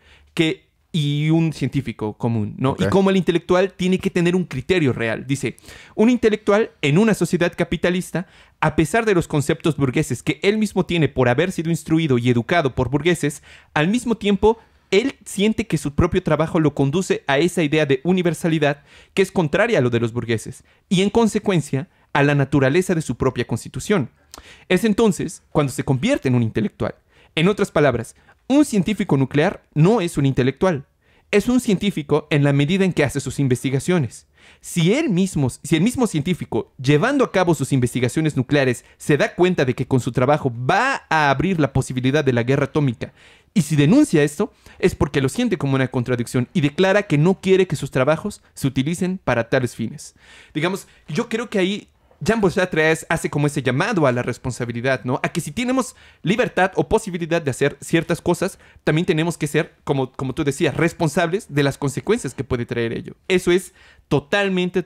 y un científico común, ¿no? Okay. Y cómo el intelectual tiene que tener un criterio real. Dice, un intelectual en una sociedad capitalista, a pesar de los conceptos burgueses que él mismo tiene por haber sido instruido y educado por burgueses, al mismo tiempo, él siente que su propio trabajo lo conduce a esa idea de universalidad que es contraria a lo de los burgueses y, en consecuencia, a la naturaleza de su propia constitución. Es entonces cuando se convierte en un intelectual. En otras palabras, un científico nuclear no es un intelectual. Es un científico en la medida en que hace sus investigaciones. Si el mismo científico, llevando a cabo sus investigaciones nucleares, se da cuenta de que con su trabajo va a abrir la posibilidad de la guerra atómica, y si denuncia esto, es porque lo siente como una contradicción y declara que no quiere que sus trabajos se utilicen para tales fines. Digamos, yo creo que ahí Jean-Paul Sartre hace como ese llamado a la responsabilidad, ¿no? A que si tenemos libertad o posibilidad de hacer ciertas cosas, también tenemos que ser, como tú decías, responsables de las consecuencias que puede traer ello. Eso es totalmente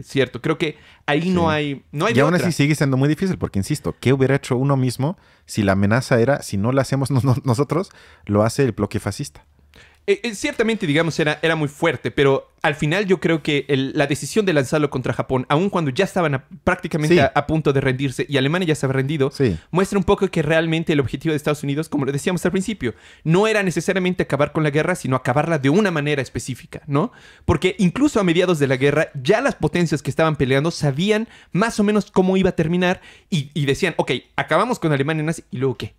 cierto. Creo que ahí no hay y aún así sigue siendo muy difícil porque, insisto, ¿qué hubiera hecho uno mismo si la amenaza era, si no la hacemos nosotros, lo hace el bloque fascista? Ciertamente, digamos, era muy fuerte, pero al final yo creo que la decisión de lanzarlo contra Japón, aun cuando ya estaban prácticamente a punto de rendirse y Alemania ya se había rendido, muestra un poco que realmente el objetivo de Estados Unidos, como lo decíamos al principio, no era necesariamente acabar con la guerra, sino acabarla de una manera específica, ¿no? Porque incluso a mediados de la guerra, ya las potencias que estaban peleando sabían más o menos cómo iba a terminar y decían, ok, acabamos con Alemania nazi, ¿y luego qué?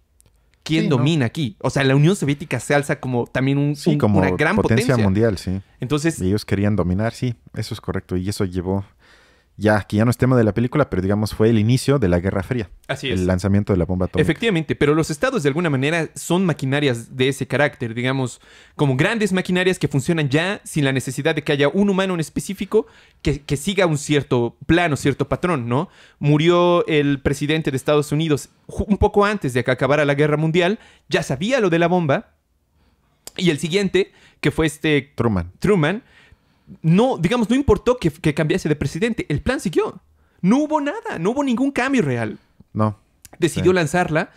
¿Quién domina aquí? O sea, la Unión Soviética se alza como también como una gran potencia mundial, sí. Entonces, y ellos querían dominar, sí, eso es correcto. Y eso llevó, que ya no es tema de la película, pero digamos fue el inicio de la Guerra Fría. Así es. El lanzamiento de la bomba atómica. Efectivamente, pero los estados de alguna manera son maquinarias de ese carácter, digamos, como grandes maquinarias que funcionan ya sin la necesidad de que haya un humano en específico que siga un cierto plan o cierto patrón, ¿no? Murió el presidente de Estados Unidos un poco antes de que acabara la Guerra Mundial, ya sabía lo de la bomba, y el siguiente, que fue Truman, no importó que cambiase de presidente, el plan siguió. No hubo nada, no hubo ningún cambio real. No. Decidió lanzarla.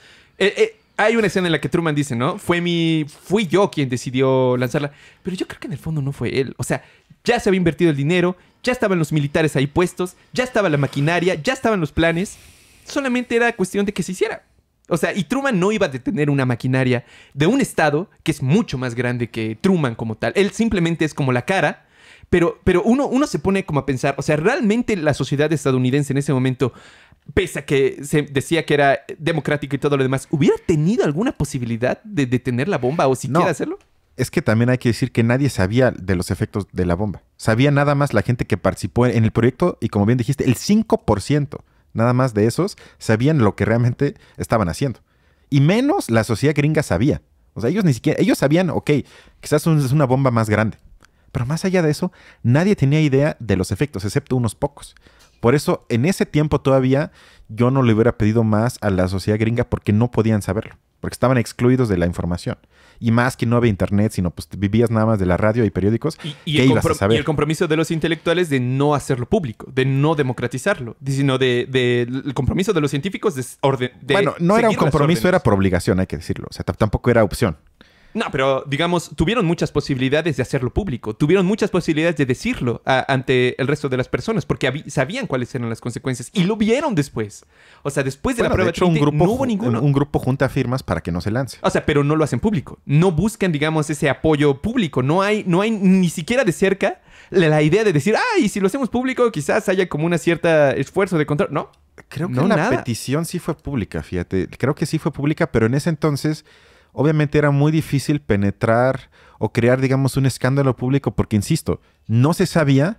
Hay una escena en la que Truman dice, ¿no? Fui yo quien decidió lanzarla. Pero yo creo que en el fondo no fue él. O sea, ya se había invertido el dinero, ya estaban los militares ahí puestos, ya estaba la maquinaria, ya estaban los planes. Solamente era cuestión de que se hiciera. O sea, y Truman no iba a detener una maquinaria de un estado que es mucho más grande que Truman como tal. Él simplemente es como la cara. Pero uno se pone como a pensar, o sea, realmente la sociedad estadounidense en ese momento, pese a que se decía que era democrática y todo lo demás, ¿hubiera tenido alguna posibilidad de detener la bomba o siquiera hacerlo? Es que también hay que decir que nadie sabía de los efectos de la bomba. Sabía nada más la gente que participó en el proyecto y como bien dijiste, el 5% nada más de esos sabían lo que realmente estaban haciendo. Y menos la sociedad gringa sabía. O sea, ellos ni siquiera, ellos sabían, ok, quizás es una bomba más grande. Pero más allá de eso, nadie tenía idea de los efectos, excepto unos pocos. Por eso, en ese tiempo todavía, yo no le hubiera pedido más a la sociedad gringa porque no podían saberlo. Porque estaban excluidos de la información. Y más que no había internet, sino pues vivías nada más de la radio y periódicos. ¿Qué ibas a saber? Y el compromiso de los intelectuales de no hacerlo público, de no democratizarlo, sino el compromiso de los científicos de bueno, no era un compromiso, era por obligación, hay que decirlo. O sea, tampoco era opción. No, pero digamos, tuvieron muchas posibilidades de hacerlo público. Tuvieron muchas posibilidades de decirlo ante el resto de las personas porque sabían cuáles eran las consecuencias y lo vieron después. O sea, después de la prueba de hecho, no hubo ninguno. Un grupo junta firmas para que no se lance. O sea, pero no lo hacen público. No buscan, digamos, ese apoyo público. No hay ni siquiera de cerca la idea de decir, y si lo hacemos público, quizás haya como una cierta esfuerzo de control. No. Creo que la petición sí fue pública, fíjate. Creo que sí fue pública, pero en ese entonces obviamente era muy difícil penetrar o crear, digamos, un escándalo público porque, insisto, no se sabía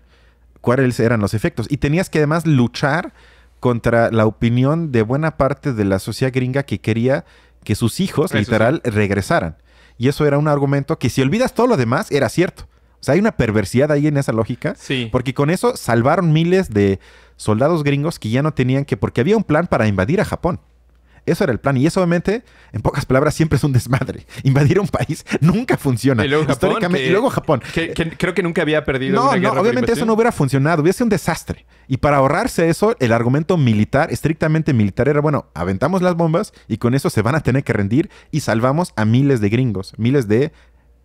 cuáles eran los efectos. Y tenías que además luchar contra la opinión de buena parte de la sociedad gringa que quería que sus hijos, literal, regresaran. Y eso era un argumento que si olvidas todo lo demás, era cierto. O sea, hay una perversidad ahí en esa lógica. Sí. Porque con eso salvaron miles de soldados gringos que ya no tenían que... Porque había un plan para invadir a Japón. Eso era el plan. Y eso, obviamente, en pocas palabras, siempre es un desmadre. Invadir un país nunca funciona. Y luego Japón. Y luego Japón. Que creo que nunca había perdido una guerra. No, obviamente eso no hubiera funcionado. Hubiera sido un desastre. Y para ahorrarse eso, el argumento militar, estrictamente militar, era, bueno, aventamos las bombas y con eso se van a tener que rendir y salvamos a miles de gringos. Miles de,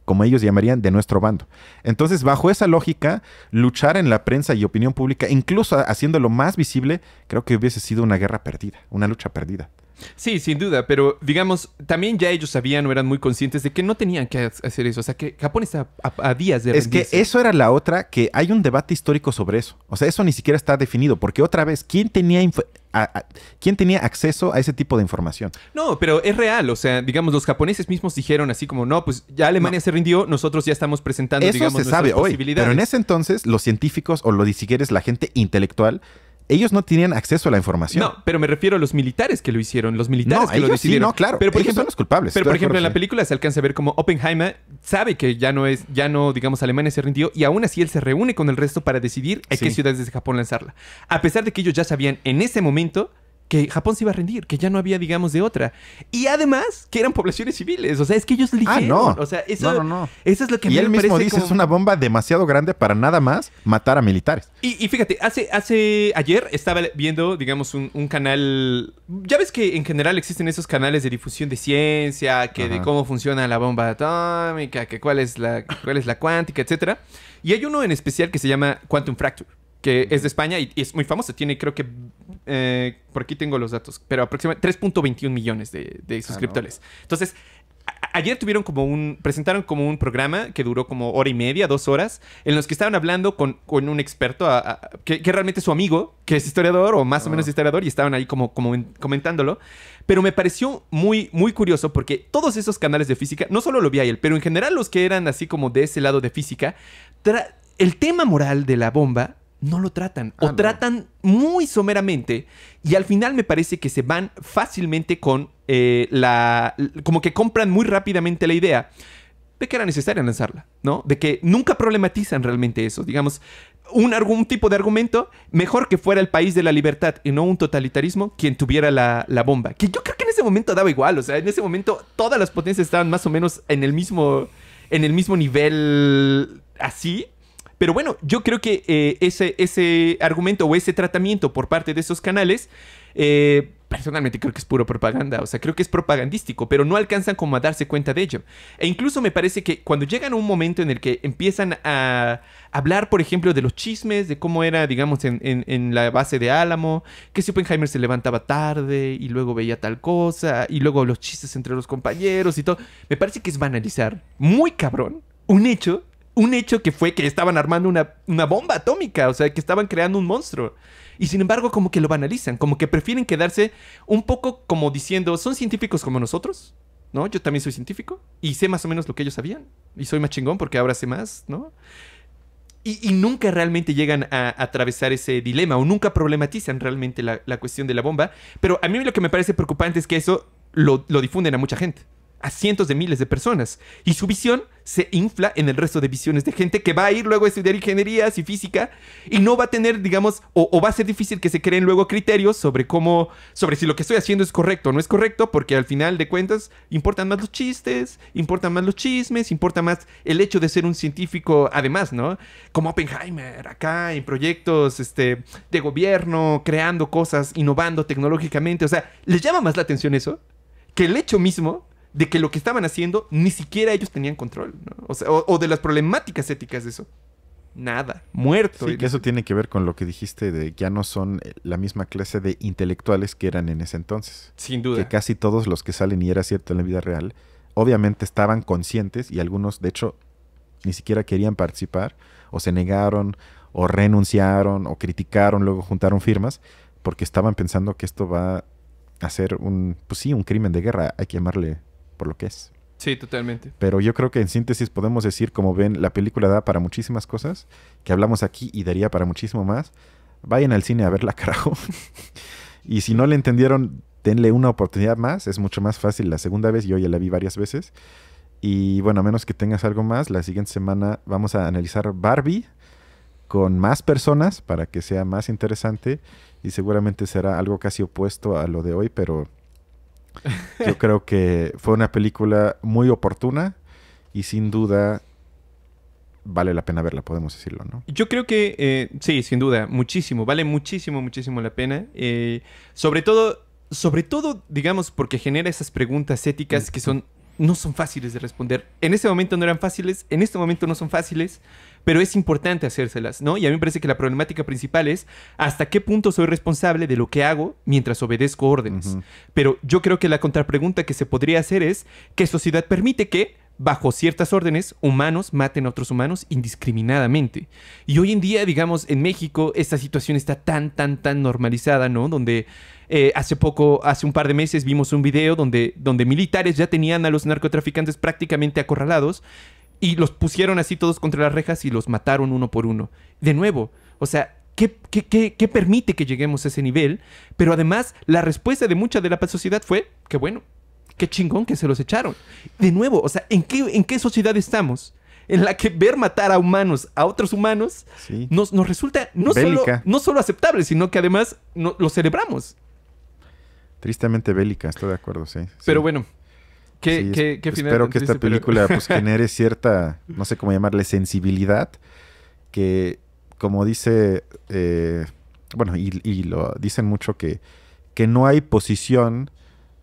como ellos llamarían, de nuestro bando. Entonces, bajo esa lógica, luchar en la prensa y opinión pública, incluso haciéndolo más visible, creo que hubiese sido una guerra perdida. Una lucha perdida. Sí, sin duda, pero digamos, también ya ellos sabían o eran muy conscientes de que no tenían que hacer eso. O sea, que Japón está a días de rendirse. Es que eso era la otra, que hay un debate histórico sobre eso. O sea, eso ni siquiera está definido, porque otra vez, ¿quién tenía acceso a ese tipo de información? No, pero es real. O sea, digamos, los japoneses mismos dijeron así como, no, pues ya Alemania se rindió, nosotros ya estamos presentando, eso digamos, se sabe hoy, pero en ese entonces, los científicos o si quieres, la gente intelectual, ellos no tenían acceso a la información. No, pero me refiero a los militares que lo hicieron. Los militares que lo decidieron. Sí, no, claro. Pero por ellos ejemplo, son los culpables. Pero por ejemplo, en la película se alcanza a ver como Oppenheimer sabe que ya no, digamos, Alemania se rindió y aún así él se reúne con el resto para decidir a qué ciudades de Japón lanzarla. A pesar de que ellos ya sabían en ese momento que Japón se iba a rendir, que ya no había, digamos, de otra. Y además, que eran poblaciones civiles. O sea, es que ellos eligieron. No. O sea, eso, no. Eso es lo que a mí me parece. Y él mismo dice, como... es una bomba demasiado grande para nada más matar a militares. Y fíjate, ayer estaba viendo, digamos, un canal... Ya ves que en general existen esos canales de difusión de ciencia, que de cómo funciona la bomba atómica, que cuál es la cuántica, etcétera. Y hay uno en especial que se llama Quantum Fracture, que es de España y es muy famoso. Tiene, creo que, por aquí tengo los datos, pero aproximadamente 3.21 millones de suscriptores. Entonces, ayer presentaron como un programa que duró como hora y media, 2 horas, en los que estaban hablando con un experto que realmente es su amigo, que es historiador o más o menos historiador, y estaban ahí como comentándolo. Pero me pareció muy, muy curioso porque todos esos canales de física, no solo lo vi a él, pero en general los que eran así como de ese lado de física, el tema moral de la bomba no lo tratan. Tratan muy someramente. Y al final me parece que se van fácilmente con como que compran muy rápidamente la idea de que era necesaria lanzarla, ¿no? De que nunca problematizan realmente eso. Digamos, algún tipo de argumento, mejor que fuera el país de la libertad y no un totalitarismo quien tuviera la bomba. Que yo creo que en ese momento daba igual. O sea, en ese momento todas las potencias estaban más o menos en el mismo nivel así. Pero bueno, yo creo que ese argumento o ese tratamiento por parte de esos canales, personalmente creo que es puro propaganda. O sea, creo que es propagandístico, pero no alcanzan como a darse cuenta de ello. E incluso me parece que cuando llegan a un momento en el que empiezan a hablar, por ejemplo, de los chismes, de cómo era, digamos, en la base de Álamo, que si Oppenheimer se levantaba tarde y luego veía tal cosa, y luego los chistes entre los compañeros y todo, me parece que es banalizar muy cabrón un hecho que fue que estaban armando una bomba atómica, o sea, que estaban creando un monstruo. Y sin embargo, como que lo banalizan, como que prefieren quedarse un poco como diciendo, ¿son científicos como nosotros? ¿no? Yo también soy científico y sé más o menos lo que ellos sabían. Y soy más chingón porque ahora sé más, ¿no? Y nunca realmente llegan a atravesar ese dilema o nunca problematizan realmente la cuestión de la bomba. Pero a mí lo que me parece preocupante es que eso lo difunden a mucha gente. A cientos de miles de personas. Y su visión se infla en el resto de visiones de gente que va a ir luego a estudiar ingenierías y física y no va a tener, digamos, o va a ser difícil que se creen luego criterios sobre cómo, sobre si lo que estoy haciendo es correcto o no es correcto, porque al final de cuentas importan más los chistes, importan más los chismes, importa más el hecho de ser un científico, además, ¿no? Como Oppenheimer, acá en proyectos de gobierno, creando cosas, innovando tecnológicamente. O sea, les llama más la atención eso que el hecho mismo de que lo que estaban haciendo ni siquiera ellos tenían control, ¿no? O sea, o de las problemáticas éticas de eso. Nada, muerto. Sí, que eso tiene que ver con lo que dijiste de que ya no son la misma clase de intelectuales que eran en ese entonces. Sin duda. Que casi todos los que salen, y era cierto en la vida real, obviamente estaban conscientes y algunos, de hecho, ni siquiera querían participar o se negaron o renunciaron o criticaron, luego juntaron firmas porque estaban pensando que esto va a ser un crimen de guerra. Hay que llamarle por lo que es. Sí, totalmente. Pero yo creo que en síntesis podemos decir, como ven, la película da para muchísimas cosas que hablamos aquí y daría para muchísimo más. Vayan al cine a verla, carajo. Y si no le entendieron, denle una oportunidad más. Es mucho más fácil la segunda vez. Yo ya la vi varias veces. Y bueno, a menos que tengas algo más, la siguiente semana vamos a analizar Barbie con más personas para que sea más interesante. Y seguramente será algo casi opuesto a lo de hoy, pero yo creo que fue una película muy oportuna y sin duda vale la pena verla, podemos decirlo, ¿no? Yo creo que sí, sin duda, muchísimo. Vale muchísimo, muchísimo la pena. Sobre todo, digamos, porque genera esas preguntas éticas que no son fáciles de responder. En ese momento no eran fáciles, en este momento no son fáciles, pero es importante hacérselas, ¿no? Y a mí me parece que la problemática principal es hasta qué punto soy responsable de lo que hago mientras obedezco órdenes. Ujú. Pero yo creo que la contrapregunta que se podría hacer es ¿qué sociedad permite que, bajo ciertas órdenes, humanos maten a otros humanos indiscriminadamente? Y hoy en día, digamos, en México, esta situación está tan normalizada, ¿no? Donde hace un par de meses, vimos un video donde militares ya tenían a los narcotraficantes prácticamente acorralados y los pusieron así todos contra las rejas y los mataron uno por uno. De nuevo, o sea, ¿qué permite que lleguemos a ese nivel? Pero además, la respuesta de mucha de la sociedad fue que bueno, qué chingón que se los echaron. De nuevo, o sea, ¿en qué sociedad estamos? En la que ver matar a humanos a otros humanos Sí. nos resulta no solo aceptable, sino que además lo celebramos. Tristemente bélica, estoy de acuerdo, sí. Pero Sí. bueno, Sí, ¿qué final espero tan que esta triste, pero- película pues genere cierta, no sé cómo llamarle, sensibilidad, que como dice, bueno, y lo dicen mucho, que no hay posición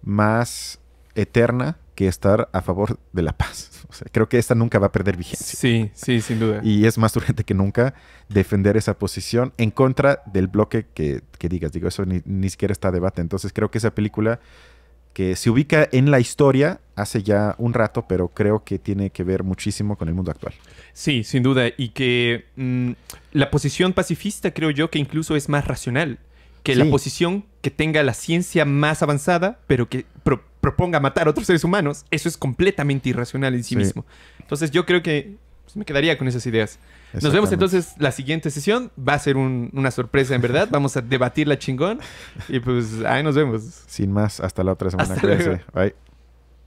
más eterna que estar a favor de la paz. O sea, creo que esta nunca va a perder vigencia. Sí, sin duda. Y es más urgente que nunca defender esa posición en contra del bloque que digas. Digo, eso ni siquiera está a debate. Entonces creo que esa película, que se ubica en la historia hace ya un rato, pero creo que tiene que ver muchísimo con el mundo actual. Sí, sin duda. Y que la posición pacifista creo yo que incluso es más racional que la Sí. posición que tenga la ciencia más avanzada, pero que proponga matar a otros seres humanos. Eso es completamente irracional en sí Sí. mismo. Entonces yo creo que me quedaría con esas ideas. Nos vemos entonces la siguiente sesión. Va a ser una sorpresa en verdad. Vamos a debatirla chingón. Y pues ahí nos vemos. Sin más, hasta la otra semana. Hasta Cuídense. luego. Bye.